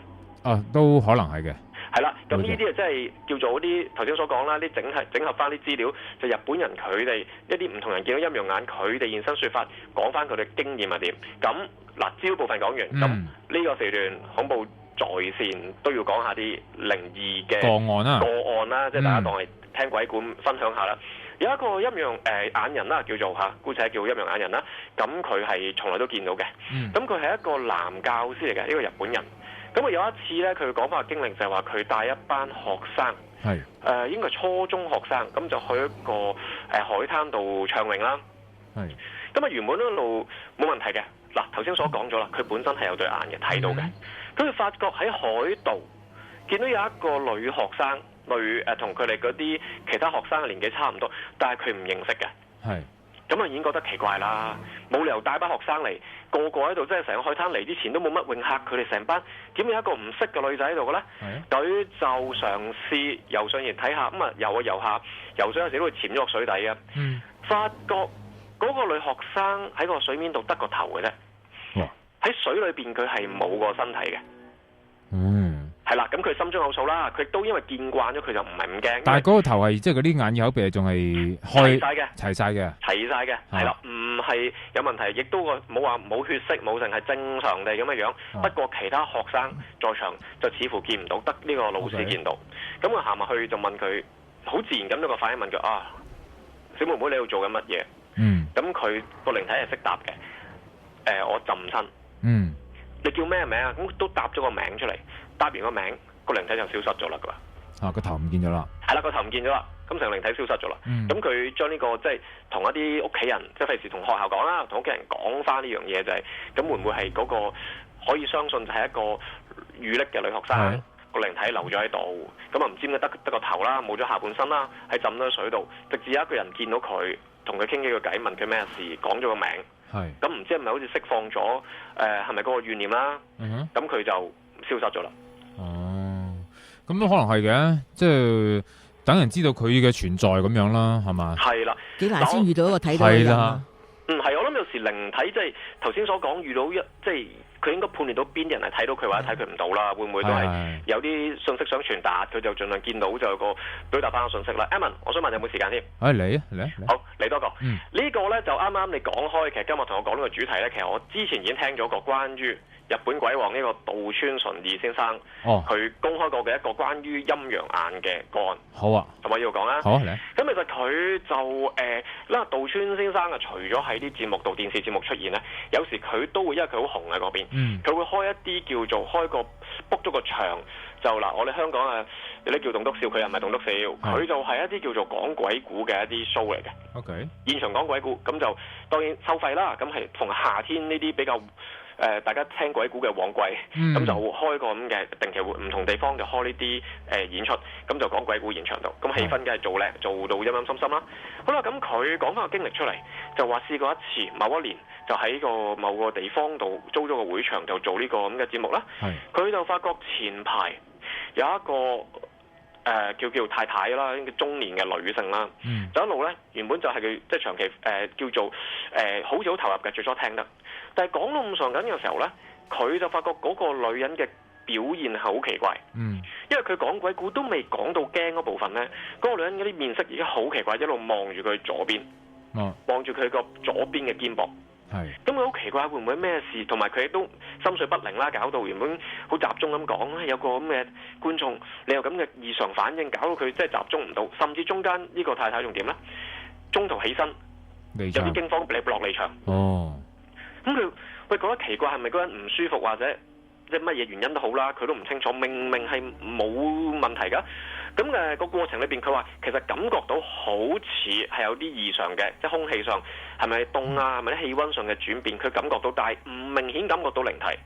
都可能係嘅。係啦，咁呢啲就即係叫做啲頭先所講啦，啲整合翻啲資料，就日本人佢哋一啲唔同人見到陰陽眼，佢哋現身說法，講翻佢哋經驗係點。咁嗱，資料部分講完，咁呢個時段恐怖在線都要講下啲靈異嘅個案啦，即係大家當係聽鬼故分享下啦。有一個陰陽眼人啦，叫做姑且叫陰陽眼人啦，咁佢係從來都見到嘅。咁佢係一個男教師嚟嘅，呢個日本人。咁啊有一次咧，佢講翻個經歷就係話佢帶一班學生，應該係初中學生，咁就去一個海灘度暢泳啦。咁啊原本一路冇問題嘅，嗱頭先所講咗啦，佢本身係有對眼嘅，睇到嘅。咁佢發覺喺海度見到有一個女學生，同佢哋嗰啲其他學生嘅年紀差唔多，但係佢唔認識嘅。咁啊已經覺得奇怪啦，冇理由帶班學生嚟，個個喺度，即係成個海灘嚟之前都冇乜泳客，佢哋成班點有一個唔識嘅女仔喺度嘅咧？佢就嘗試游上嚟睇下，咁啊游下，游水有時都會潛咗落水底嘅。發覺嗰個女學生喺個水面度得個頭嘅啫，喺水裏邊佢係冇個身體嘅。係啦，咁佢心中有數啦，佢都因為見慣咗，佢就唔係咁驚。但係嗰個頭係即係嗰啲眼耳口鼻仲係開齊晒嘅，係啦，唔係有問題，亦都冇話冇血色冇剩，係正常地咁嘅樣。不過其他學生在場就似乎見唔到，得呢個老師見到。咁我行埋去就問佢，好自然咁一個反應問佢小妹妹你喺度做緊乜嘢？咁佢個靈體係識答嘅，我浸親。你叫咩名啊？咁都答咗個名出嚟。答完個名，個靈體就消失咗啦，㗎。個頭唔見咗啦。係啦，個頭唔見咗啦，咁成個靈體消失咗啦。咁佢將呢個即係同一啲屋企人，即係費事同學校講啦，同屋企人講翻呢樣嘢就係，咁會唔會係嗰個可以相信就係一個遇溺嘅女學生，個靈體留咗喺度，咁啊唔知點解得個頭啦，冇咗下半身啦，喺浸咗水度，直至有一個人見到佢，同佢傾幾個偈，問佢咩事，講咗個名。咁唔知係咪好似釋放咗係咪嗰個怨念啦？咁佢就消失咗啦。咁都可能係嘅，即係等人知道佢嘅存在咁樣啦，係嘛？係啦，幾難先遇到一個睇到嘅人啊。係我諗有時靈體即係頭先所講遇到即係佢應該判斷到邊啲人係睇到佢或者睇佢唔到啦，會唔會都係有啲信息想傳達，佢就盡量見到就有個表達翻個信息啦。Evan， 我想問你有冇時間添？嚟啊！好，嚟多個。呢個咧就啱啱你講開，其實今日同我講呢個主題咧，其實我之前已經聽咗個關於日本鬼王呢個渡川淳二先生，佢公開過嘅一個關於陰陽眼嘅個案。好啊，係咪要講啊？好啊，嚟。咁其實佢就渡川先生啊，除咗喺啲節目度、電視節目出現咧，有時佢都會因為佢好紅喺嗰邊，佢會開一啲叫做開個 book 咗個場，就嗱我哋香港啊有啲叫棟篤笑，佢又唔係棟篤笑，佢就係一啲叫做講鬼故嘅一啲 show 嚟嘅。OK，現場講鬼故，咁就當然收費啦。咁係逢夏天呢啲比較。大家聽鬼故嘅旺季，咁就開個咁嘅定期會唔同地方就開呢啲演出，咁就講鬼故現場度，咁氣氛梗係做到陰陰森森啦。好啦，咁佢講翻個經歷出嚟，就話試過一次某一年就喺個某個地方度租咗個會場就做呢個咁嘅節目啦。佢就發覺前排有一個叫太太啦，中年嘅女性啦，就一路咧原本就係佢即係長期叫做好似好投入嘅，最初聽得。但係講到咁上緊嘅時候呢，佢就發覺嗰個女人嘅表現係好奇怪。因為佢講鬼故都未講到驚嗰部分呢，嗰個女人嗰啲面色已經好奇怪，一路望住佢左邊，望住佢個左邊嘅肩膊。咁佢好奇怪，會唔會咩事？同埋佢亦都心緒不寧啦，搞到原本好集中咁講，有個咁嘅觀眾，你有咁嘅異常反應，搞到佢真係集中唔到，甚至中間呢個太太仲點呢？中途起身，有啲驚慌，你落離場。咁佢覺得奇怪，係咪嗰人唔舒服或者即係乜嘢原因都好啦，佢都唔清楚。明明係冇問題㗎，咁個過程裏邊，佢話其實感覺到好似係有啲異常嘅，即係空氣上係咪凍啊，係咪啲氣温上嘅轉變，佢感覺到，但係唔明顯感覺到靈體。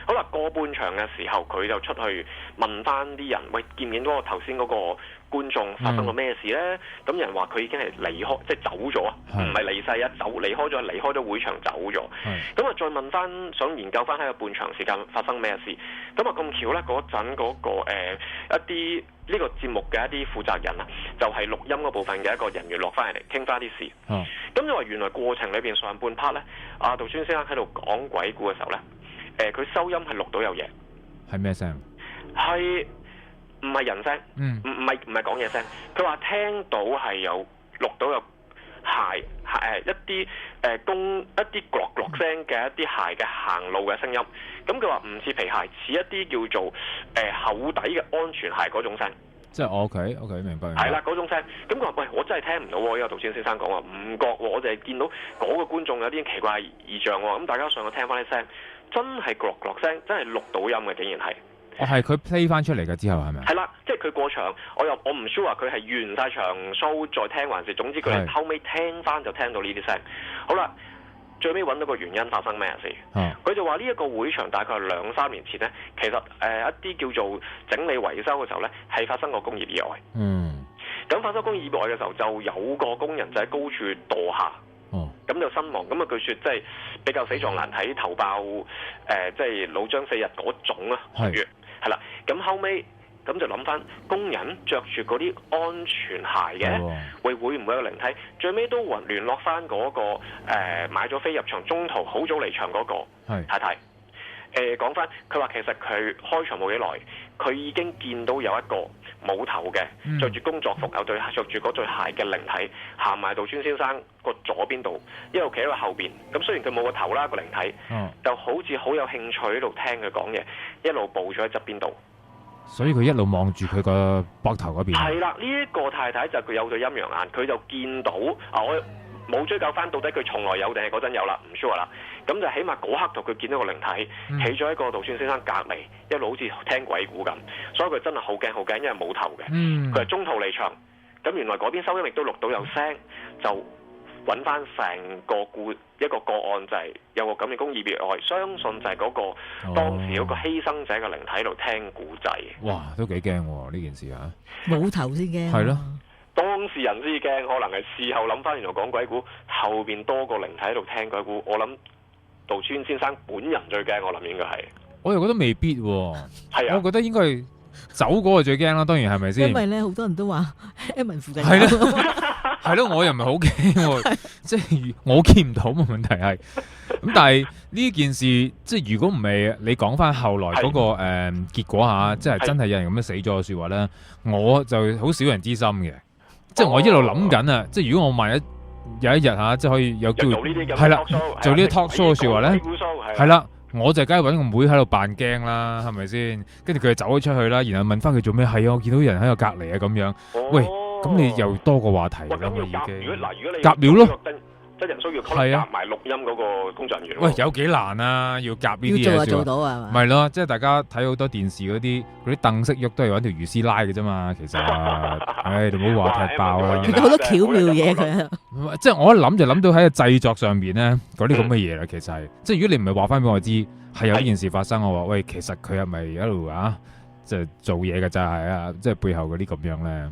好啦，過半場嘅時候，佢就出去問翻啲人，喂，見唔見到頭先嗰個觀眾發生過咩事呢？咁人話佢已經係離開，即係走咗啊，唔係離世啊，離開咗會場走咗。咁啊，再問翻，想研究翻喺個半場時間發生咩事。咁啊，咁巧呢，嗰陣嗰個一啲呢個節目嘅一啲負責人啊，就係錄音嗰部分嘅一個人員落翻嚟傾翻啲事。咁就話原來過程裏邊上半 part 呢，阿杜川先生喺度講鬼故嘅時候呢，佢收音係錄到有嘢。係咩聲？係。唔係人聲，唔係講嘢聲。佢話聽到係有錄到有鞋一啲一啲咯咯聲嘅一啲鞋嘅行路嘅聲音。咁佢話唔似皮鞋，似一啲叫做厚底嘅安全鞋嗰種聲。即係 OK，明白。係啦，嗰種聲。咁佢話喂，我真係聽唔到喎，因為杜川先生講話唔覺喎，我就係見到嗰個觀眾有啲奇怪異象喎。咁大家上去聽翻啲聲，真係咯咯聲，真係錄到音嘅，竟然係。係佢 play 翻出嚟嘅之後係咪？係啦，即係佢過場，我唔 sure 話佢係完晒場 show 再聽還是，總之佢係後尾聽翻就聽到呢啲聲。好啦，最尾揾到個原因發生咩事？佢就話呢一個會場大概係2-3年前呢，其實一啲叫做整理維修嘅時候呢，係發生過工業意外。咁發生工業意外嘅時候，就有個工人就喺高處墮下。咁就身亡，咁啊據說即係比較死狀難睇，頭爆即係腦漿4日嗰種啊，係啦。咁後尾咁就諗翻工人着住嗰啲安全鞋嘅，會唔會有靈體？最尾都聯絡翻嗰個買咗飛入場，中途好早離場嗰個太太。講翻佢話其實佢開場冇幾耐，佢已經見到有一個冇頭嘅，着住工作服，有着住嗰對鞋嘅靈體行埋杜川先生個左邊度，一路企喺佢後邊。咁雖然佢冇個頭啦，個靈體就好似好有興趣喺度聽佢講嘢，一路步咗喺側邊度。所以佢一路望住佢個膊頭嗰邊。係啦，呢一個太太就佢有對陰陽眼，佢就見到我冇追究翻到底佢從來有定係嗰陣有啦，唔 sure 啦。咁就起碼嗰刻度佢見到個靈體企咗喺個杜川先生隔離，一路好似聽鬼故咁，所以佢真係好驚，因為冇頭嘅。佢係中途離場，咁原來嗰邊收音亦都錄到有聲，就揾翻成個一個個案，就係有個咁嘅工業意外，相信就係嗰個當時嗰個犧牲者嘅靈體喺度聽故仔。哇，都幾驚喎呢件事啊！冇頭先驚。係咯。當事人先驚，可能係事後諗翻，原來講鬼故後邊多個靈體喺度聽鬼故。我諗杜川先生本人最驚，我諗應該係。我又覺得未必喎。係啊。我覺得應該係走嗰個最驚啦，當然係咪先？因為咧，好多人都話 Edmond 附近。係咯，係咯，我又唔係好驚喎，即係我見唔到嘛。問題係咁，但係呢件事即係如果唔係你講翻後來嗰個結果嚇，即係真係有人咁樣死咗嘅説話咧，我就好少人知心嘅。即係我一路諗緊啊！即係如果我萬一有一日嚇，即係可以有機會係啦，做呢啲 talk show 嘅説話咧，係啦，我就梗係揾個妹喺度扮驚啦，係咪先？跟住佢就走咗出去啦，然後問翻佢做咩？係啊，我見到人喺度隔離啊咁樣。喂，咁你又多個話題啦嘛已經。如果你夾料咯。真人 show 要夾埋錄音嗰個工作人員。喂，有幾難啊？要夾呢啲嘢。要做到係嘛？咪咯，即係大家睇好多電視嗰啲凳式喐都係揾條魚絲拉嘅啫嘛。其實，唉，你唔好話踢爆啦。佢好多巧妙嘢佢。即係我一諗就諗到喺個製作上邊咧嗰啲咁嘅嘢啦。其實係，即係如果你唔係話翻俾我知係有呢件事發生，我話喂，其實佢係咪一路即係做嘢嘅就係啊，即係背後嗰啲咁樣咧。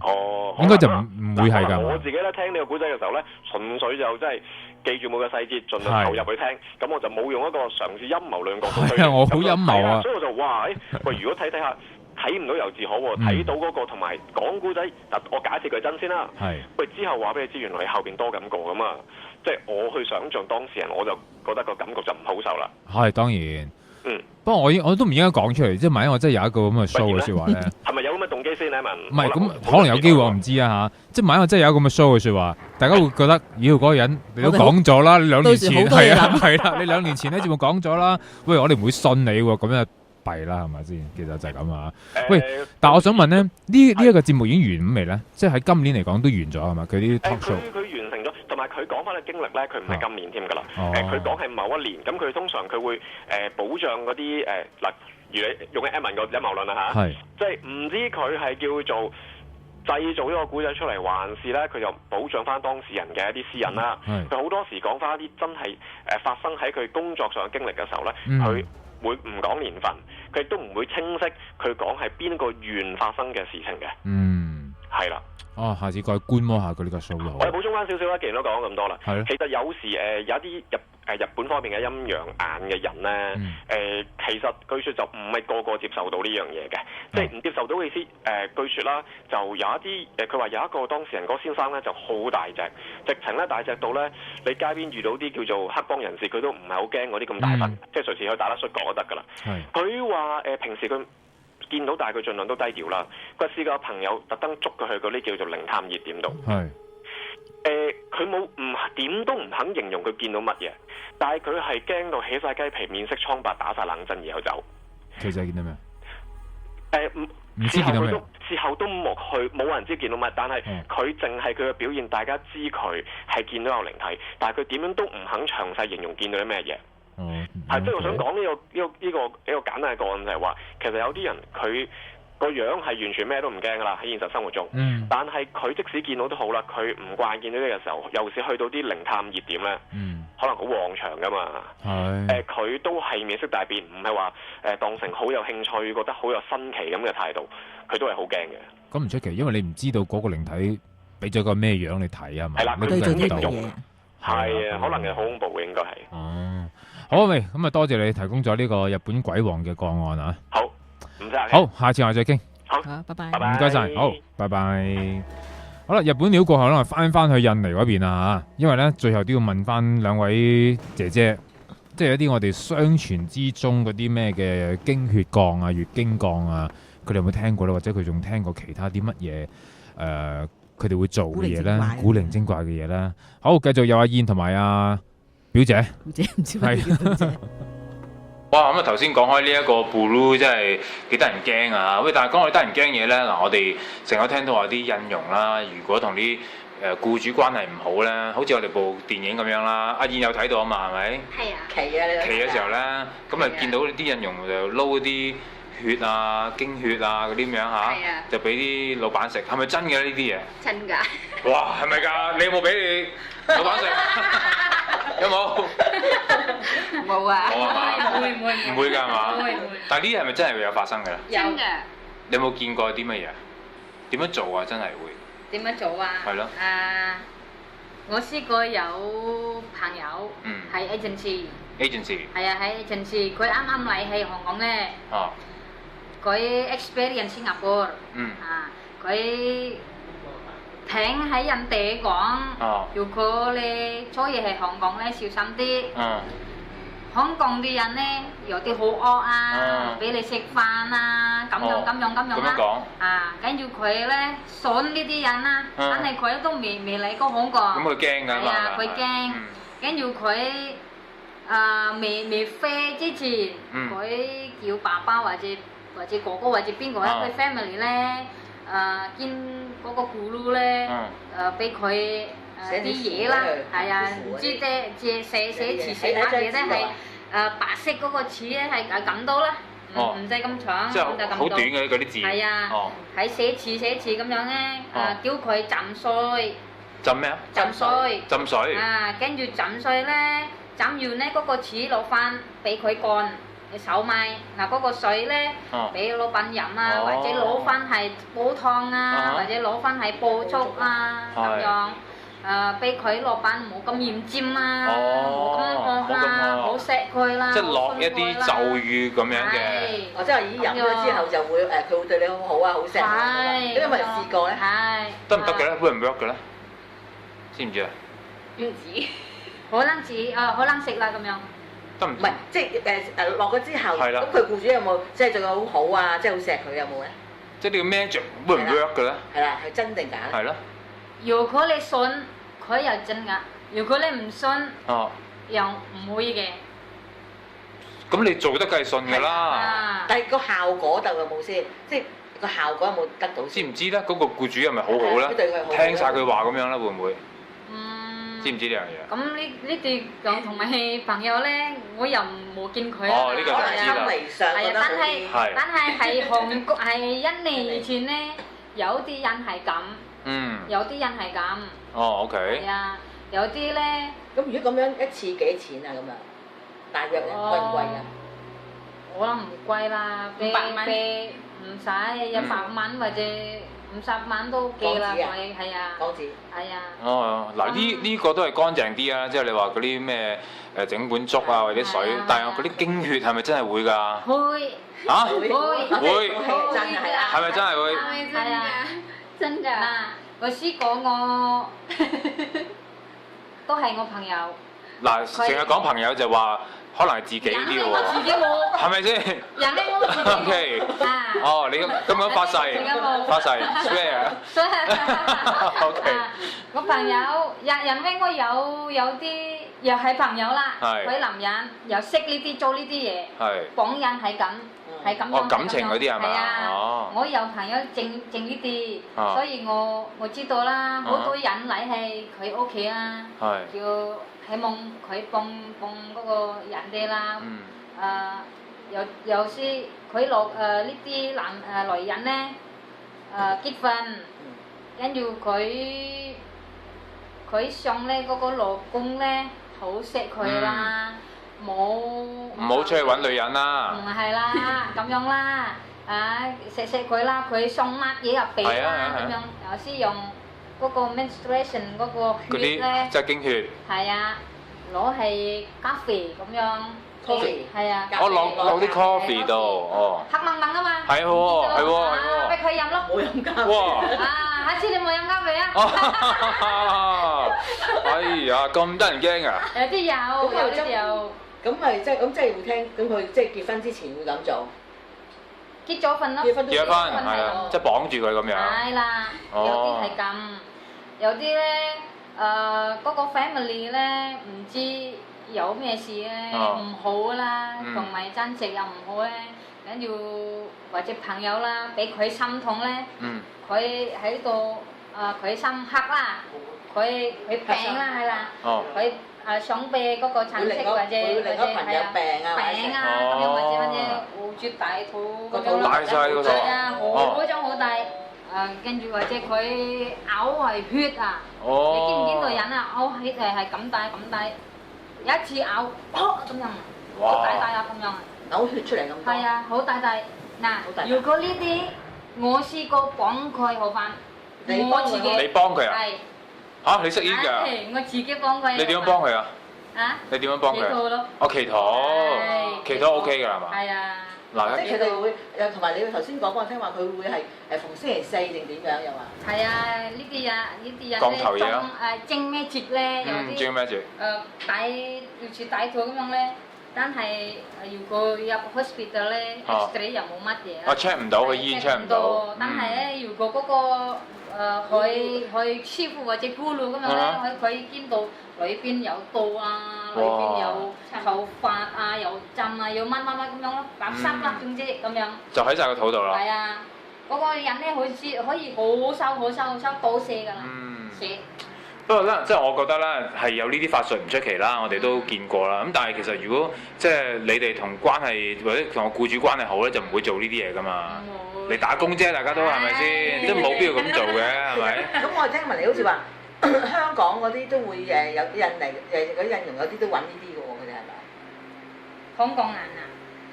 應該就唔會係㗎。我自己咧聽呢個古仔嘅時候咧，純粹就真係記住每個細節，盡量投入去聽。咁我就冇用一個嘗試陰謀論角度去。係啊，我好陰謀啊。所以我就哇，喂，如果睇下睇唔到由自可喎，睇到嗰個同埋講古仔，嗱，我假設佢真先啦。係。喂，之後話俾你知，原來你後邊多感覺㗎嘛。即係我去想像當事人，我就覺得個感覺就唔好受啦。係當然。不過我都唔應該講出嚟，即係萬一我真係有一個咁嘅 show 嘅説話咧，係咪有咁嘅動機先咧？唔係咁，可能有機會我唔知啊嚇。即係萬一我真係有咁嘅 show 嘅説話，大家會覺得，妖嗰個人你都講咗啦，你2年前係啦，你2年前咧節目講咗啦，喂，我哋唔會信你喎，咁樣弊啦，係咪先？其實就係咁啊。喂，但係我想問咧，呢一個節目已經完未咧？即係喺今年嚟講都完咗係嘛？佢啲 talk show。佢完成咗，同埋佢講翻嘅經歷咧，佢唔係今年添㗎啦。佢講係某一年，咁佢通常佢會保障嗰啲嗱，如你用嘅 Edmond 個陰謀論啦嚇，即係唔知佢係叫做製造呢個古仔出嚟，還是咧佢就保障翻當事人嘅一啲私隱啦。佢好多時講翻一啲真係發生喺佢工作上嘅經歷嘅時候咧，佢會唔講年份，佢亦都唔會清晰佢講係邊個縣發生嘅事情嘅。係啦。下次再觀摩下佢呢個數咯。我哋補充翻少少啦，既然都講咗咁多啦。其實有時有一啲日本方面嘅陰陽眼嘅人咧，其實據說就唔係個個接受到呢樣嘢嘅，即係唔接受到嘅意思。據說啦，就有一啲佢話有一個當事人嗰先生咧就好大隻，直情咧大隻到咧，你街邊遇到啲叫做黑幫人士，佢都唔係好驚嗰啲咁大份，即係隨時去打得出講都得㗎啦。佢話平時佢見到，但係佢盡量都低調啦。佢試過朋友特登捉佢去嗰啲叫做靈探熱點度。佢冇點都唔肯形容佢見到乜嘢，但係佢係驚到起晒雞皮、面色蒼白、打晒冷震，然後走。其實見到咩？唔知見到咩？事後都冇人知見到乜，但係佢淨係佢嘅表現，大家知佢係見到有靈體，但係佢點樣都唔肯詳細形容見到啲咩嘢。即係我想講呢個簡單嘅個案就係話，其實有啲人佢個樣係完全咩都唔驚噶啦，喺現實生活中。但係佢即使見到都好啦，佢唔慣見到呢個時候，尤其是去到啲靈探熱點咧，可能好旺場噶嘛。佢都係面色大變，唔係話當成好有興趣，覺得好有新奇咁嘅態度，佢都係好驚嘅。咁唔出奇，因為你唔知道嗰個靈體俾咗個咩樣你睇啊嘛。係啦，佢對形容係啊，可能係好恐怖嘅應該係。好未？咁啊，多謝你提供咗呢個日本鬼王嘅個案啊！好，唔使客氣。好，下次我哋再傾。好，拜拜。唔該晒，好，拜拜。好啦，日本料過後咧，翻去印尼嗰邊啊嚇，因為咧最後都要問翻兩位姐姐，即係一啲我哋相傳之中嗰啲咩嘅經血降啊、月經降啊，佢哋有冇聽過咧？或者佢仲聽過其他啲乜嘢佢哋會做嘅嘢咧？古靈精怪嘅嘢咧？好，繼續有阿燕同埋阿表姐，唔知乜嘢表姐。哇！咁啊頭先講開呢一個 blue 真係幾得人驚啊！喂，但係講起得人驚嘢咧，嗱我哋成日聽到話啲印傭啦，如果同啲僱主關係唔好咧，好似我哋部電影咁樣啦，阿燕有睇到啊嘛，係咪？係啊，奇啊！奇嘅時候咧，咁啊見到啲印傭就撈啲血啊、經血啊嗰啲咁樣嚇，就俾啲老闆食，係咪真嘅呢啲嘢？真㗎！哇，係咪㗎？你有冇俾你老闆食？有冇？冇啊！冇啊嘛？唔會㗎係嘛？唔會。但係呢啲係咪真係會有發生嘅？有嘅。你有冇見過啲乜嘢？點樣做啊？真係會。點樣做啊？係咯。我試過有朋友係 agency。agency。係啊，喺 agency，佢啱啱嚟喺香港咧。哦。佢 experience 新加坡。佢。聽喺人哋講，如果你做嘢喺香港咧，小心啲。香港啲人咧有啲好惡啊，俾你食飯啊，咁樣啦。跟住佢咧信呢啲人啦，但係佢都未嚟過香港。咁佢驚㗎嘛？係啊，佢驚。跟住佢未飛之前，佢叫爸爸或者哥哥或者邊個佢 family 咧。見嗰個咕嚕咧，俾佢啲嘢啦，係啊，唔知借寫詞寫乜嘢咧，係白色嗰個詞咧係咁多啦，唔使咁長，就咁多。好短嘅嗰啲字。係啊，喺寫詞咁樣咧，叫佢浸水。浸咩啊？浸水。浸水。跟住浸水咧，浸完咧嗰個詞落翻俾佢乾。你手買嗱嗰個水咧，俾老闆飲啊，或者攞翻係煲湯啊，或者攞翻係煲粥啊咁樣，俾佢老闆冇咁嚴尖啊，冇咁惡啦，好錫佢啦，即係落一啲咒語咁樣嘅。即係已經飲咗之後就會佢會對你好好啊，好錫你。咁有冇人試過咧？得唔得嘅咧？會唔 work 嘅咧？知唔知啊？唔知，可能食啦咁樣。唔係，即係落咗之後，咁佢僱主有冇即係對佢好好啊？即係好錫佢有冇咧？即係呢個 magic 會唔 work 嘅咧？係啦，係真定假咧？係咯。如果你信，佢又真㗎；如果你唔信，又唔會嘅。咁你做得梗係信㗎啦。但係個效果就有冇先？即係個效果有冇得到？知唔知咧？嗰個僱主係咪好好咧？聽晒佢話咁樣咧，會唔會？知唔知呢樣嘢？咁呢對講同埋朋友咧，我又冇見佢。呢個就知啦。係啊，但係係韓國係印尼以前咧，有啲人係咁，有啲人係咁。哦，OK。係啊，有啲咧。咁如果咁樣一次幾錢啊？咁啊，大約貴唔貴啊？我諗唔貴啦，500蚊唔使100蚊或者50蚊都幾啦，貴係啊。港紙。係啊。哦，嗱呢個都係乾淨啲啊，即係你話嗰啲咩整碗粥啊或者水，但係嗰啲經血係咪真係會㗎？會。嚇？會。係咪真係會？係啊，真㗎。嗱，我試過我都係我朋友。嗱，成日講朋友就話。可能係自己啲喎，係咪先？人哋我自己 OK， 哦，你咁樣發誓 swear，OK。我朋友人哋我有啲又係朋友啦，佢男人又識呢啲做呢啲嘢，綁人係咁樣。哦，感情嗰啲係咪？係啊，我有朋友整呢啲，所以我知道啦，好多人嚟係佢屋企啊，叫。希望佢幫嗰個人哋啦，有時佢落呢啲女人咧結婚，跟住佢想咧嗰個老公咧好錫佢啦，唔好出去揾女人啦，唔係啦咁樣啦，錫佢啦，佢想乜嘢入俾啦咁樣，有時用。嗰個 menstruation 嗰個血咧，即係經血。係啊，攞係咖啡咁樣。coffee 係啊。我落啲 coffee 度，哦。黑掹掹啊嘛。係喎，係喎。俾佢飲咯。冇飲咖啡。哇！下次你冇飲咖啡啊？哎呀，咁得人驚啊！有啲有。咁係即係會聽，咁佢即係結婚之前會咁做。結咗婚咯，結咗婚係啊，即係綁住佢咁樣。係啦，有啲係咁，有啲咧嗰個 family 咧唔知有咩事咧唔好啦，同埋爭食又唔好咧，跟住或者朋友啦，俾佢心痛咧，佢喺度佢心黑啦，佢病啦係啦，佢。想俾嗰個親戚或者朋友病啊咁樣或者護住大肚咁樣大曬嗰度，係啊，好張好大，跟住或者佢嘔係血啊，你見唔見到人啊？嘔血係咁大，有一次嘔，咁樣，好大啊咁樣，嘔血出嚟咁多。係啊，好大。嗱，如果呢啲我試過綁佢好翻，我自己。你幫佢啊？係。嚇！你識醫㗎？我自己幫佢。你點樣幫佢啊？你點樣幫佢？祈禱咯。我祈禱 OK 㗎係嘛？係啊。嗱，即係佢哋會同埋你頭先講俾我聽話，佢會係逢星期四定點樣又話？係啊，呢啲人咧正咩節咧？有啲正咩節？要似大肚咁樣咧，但係如果入 hospital 咧 X-ray 又冇乜嘢。我 check 唔到，佢醫院 check 唔到。但係咧，如果嗰個佢師傅或者咕嚕咁樣咧，佢見到裏邊有刀啊，裏邊有頭髮啊，有針啊，有乜咁樣咯，白濕啦，總之咁樣。就喺晒個肚度啦。係啊，嗰個人咧好似可以好收倒瀉㗎啦，瀉。不過咧，即係我覺得咧係有呢啲法術唔出奇啦，我哋都見過啦。咁但係其實如果即係你哋同關係或者同我僱主關係好咧，就唔會做呢啲嘢㗎嘛。你打工啫，大家都係咪先？即係冇必要咁做嘅，係咪？咁我聽聞你好似話香港嗰啲都會有啲印尼嗰啲印傭有啲都揾呢啲嘅喎，佢哋係咪？香港人啊？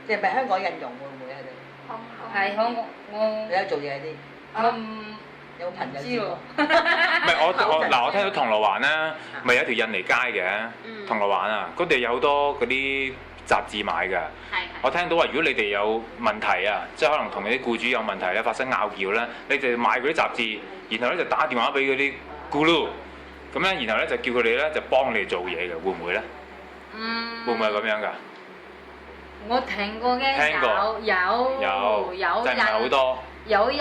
即係咪香港印傭會唔會係你？係香港我。你有做嘢啲？我有朋友知喎。唔係我聽到銅鑼灣咧，咪有一條印尼街嘅銅鑼灣啊，嗰度有好多嗰啲雜誌買㗎。我聽到話，如果你哋有問題啊，即係可能同你啲僱主有問題咧，發生拗撬咧，你哋買嗰啲雜誌，然後咧就打電話俾嗰啲咕嚕，咁樣然後咧就叫佢哋咧就幫你哋做嘢嘅，會唔會咧？會唔會係咁樣㗎？我聽過嘅，有真係好多。有人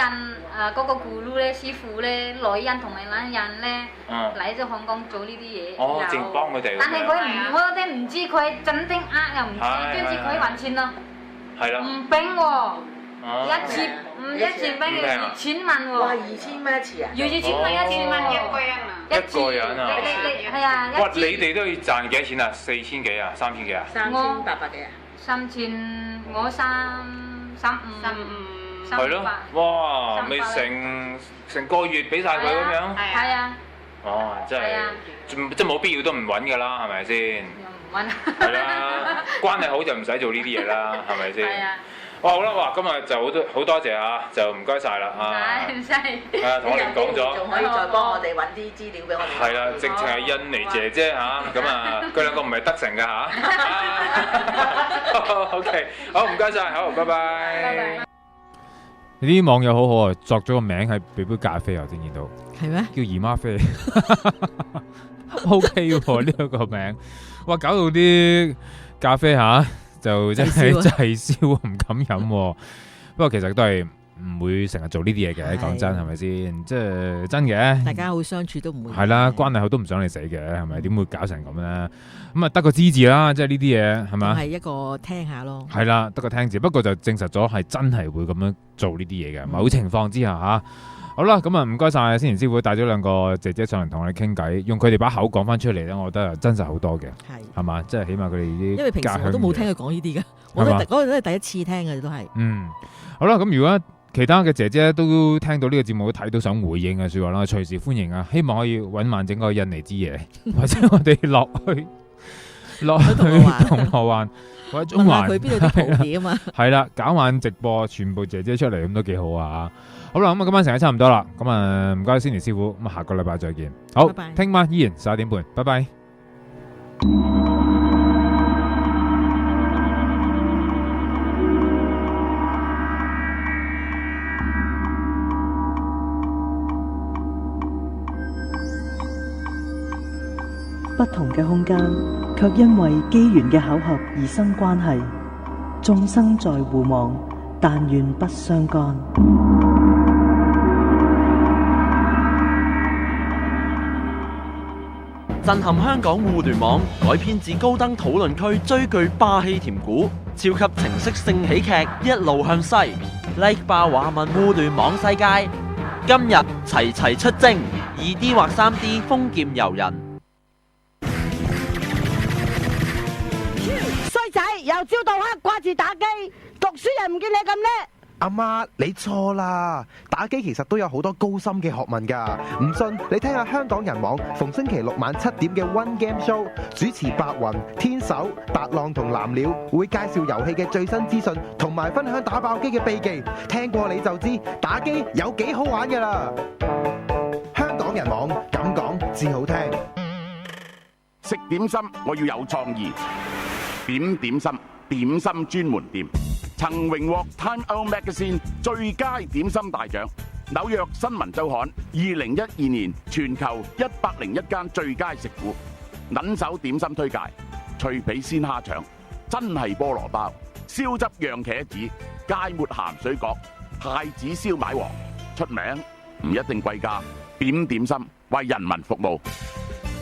嗰個咕嚕咧，師傅咧，女人同埋男人咧嚟咗香港做呢啲嘢，淨幫佢哋。但係我哋唔知佢真定呃，又唔知，跟住佢還錢咯。係啦。唔俾喎，一次俾佢2000蚊喎。哇！2000蚊一次啊？要2000蚊一次蚊一個人啊？一個人啊？係啊。哇！你哋都要賺幾多錢啊？4000幾啊？3000幾啊？ 3800幾啊？ 3000，我335。係咯，哇，咪成個月俾晒佢咁樣。係啊。哦，真係，即係冇必要都唔揾㗎啦，係咪先？唔揾。係啦，關係好就唔使做呢啲嘢啦，係咪先？係啊。哇，好啦，哇，今日就好多謝嚇，就唔該晒啦啊！唔使。係啊，同我哋講咗。仲可以再幫我哋揾啲資料俾我哋。係啦，直情係印尼姐姐嚇，咁啊，佢兩個唔係得成㗎嚇。OK， 好，唔該晒，好，拜拜。拜拜。呢啲網友好好啊，作咗個名係俾杯咖啡，我先見到。係咩？叫姨媽啡。OK 喎，呢一個名，哇，搞到啲咖啡嚇就真係滯銷，唔敢飲。不過其實都係唔會成日做呢啲嘢嘅，講真係咪先？即係真嘅。大家好相處都唔會。係啦，關係好都唔想你死嘅，係咪？點會搞成咁咧？咁啊得個知字啦，即係呢啲嘢係咪？係一個聽下咯。係啦，得個聽字，不過就證實咗係真係會咁樣做呢啲嘢嘅，某情況之下嚇。好啦，咁啊唔該晒先賢師傅帶咗兩個姐姐上嚟同我哋傾偈，用佢哋把口講翻出嚟咧，我覺得真實好多嘅，係嘛？即係起碼佢哋啲。因為平時我都冇聽佢講呢啲嘅，我嗰個都係第一次聽嘅，都係。好啦，咁如果其他嘅姐姐都聽到呢個節目，睇到想回應嘅説話啦，隨時歡迎啊！希望可以揾萬整個印尼之夜，或者我哋落去銅鑼灣或者中環，問下佢邊度啲鋪嘢啊嘛。係啦，搞晚直播，全部姐姐出嚟咁都幾好啊！好啦，咁啊今晚成日差唔多啦，咁啊唔該Cindy師傅，咁啊下個禮拜再見。好，聽晚依然11點半，拜拜。不同嘅空間，卻因為機緣嘅巧合而生關係。眾生在互望，但願不相干。震撼香港互聯網改編自高登討論區追劇霸氣甜故，超級情色性喜劇一路向西，like 霸華文互聯網世界。今日齊齊出征 2D 或 3D 封劍遊人。衰仔由朝到黑掛住打機，讀書又唔見你咁叻。阿媽，你錯啦！打機其實都有好多高深嘅學問㗎。唔信你聽下香港人網逢星期六晚7點嘅 One Game Show， 主持白雲、天手、白浪同藍鳥會介紹遊戲嘅最新資訊，同埋分享打爆機嘅秘技。聽過你就知打機有幾好玩㗎啦！香港人網咁講至好聽。食點心我要有創意，點心點心專門店。曾榮獲 Time Out Magazine 最佳點心大獎，紐約新聞週刊2012年全球101間最佳食府，撚手點心推介：脆皮鮮蝦腸、真係菠蘿包、燒汁釀茄子、芥末鹹水角、太子燒賣王。出名唔一定貴價，點心為人民服務。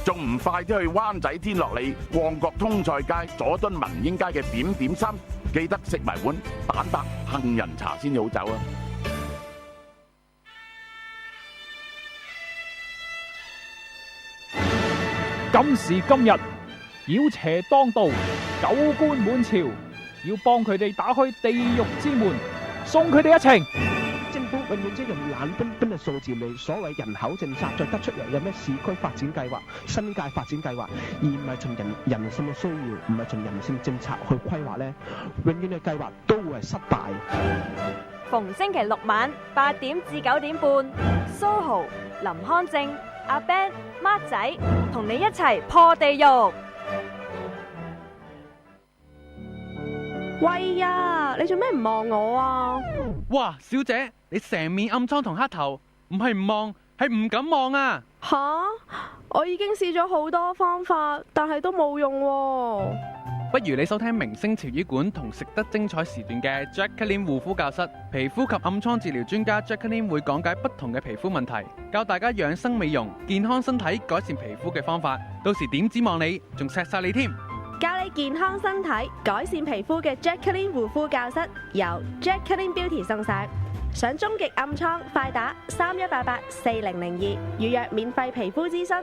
仲唔快啲去灣仔天樂里、旺角通菜街、佐敦民英街嘅點心？記得食埋碗蛋白杏仁茶先好走啊！今時今日，妖邪當道，狗官滿朝，要幫佢哋打開地獄之門，送佢哋一程。政府永遠只用冷冰冰嘅數字嚟所謂人口政策，再得出嚟有咩市區發展計劃、新界發展計劃，而唔係從人性嘅需要，唔係從人性政策去規劃呢，永遠嘅計劃都會係失敗。逢星期六晚8點至9點半，蘇豪、林康正、阿 Ben、孖仔同你一齊破地獄。喂呀，你做咩唔望我啊？哇，小姐，你成面暗瘡同黑頭，唔係唔望，係唔敢望啊！吓，我已經試咗好多方法，但係都冇用喎。不如你收聽明星潮語館同食得精彩時段嘅 Jacqueline 護膚教室，皮膚及暗瘡治療專家 Jacqueline 會講解不同嘅皮膚問題，教大家養生美容、健康身體、改善皮膚嘅方法。到時點止望你，仲錫晒你添。教你健康身體、改善皮膚嘅 Jacqueline 護膚教室，由 Jacqueline Beauty 送上。想終極暗瘡，快打31884002預約免費皮膚諮詢。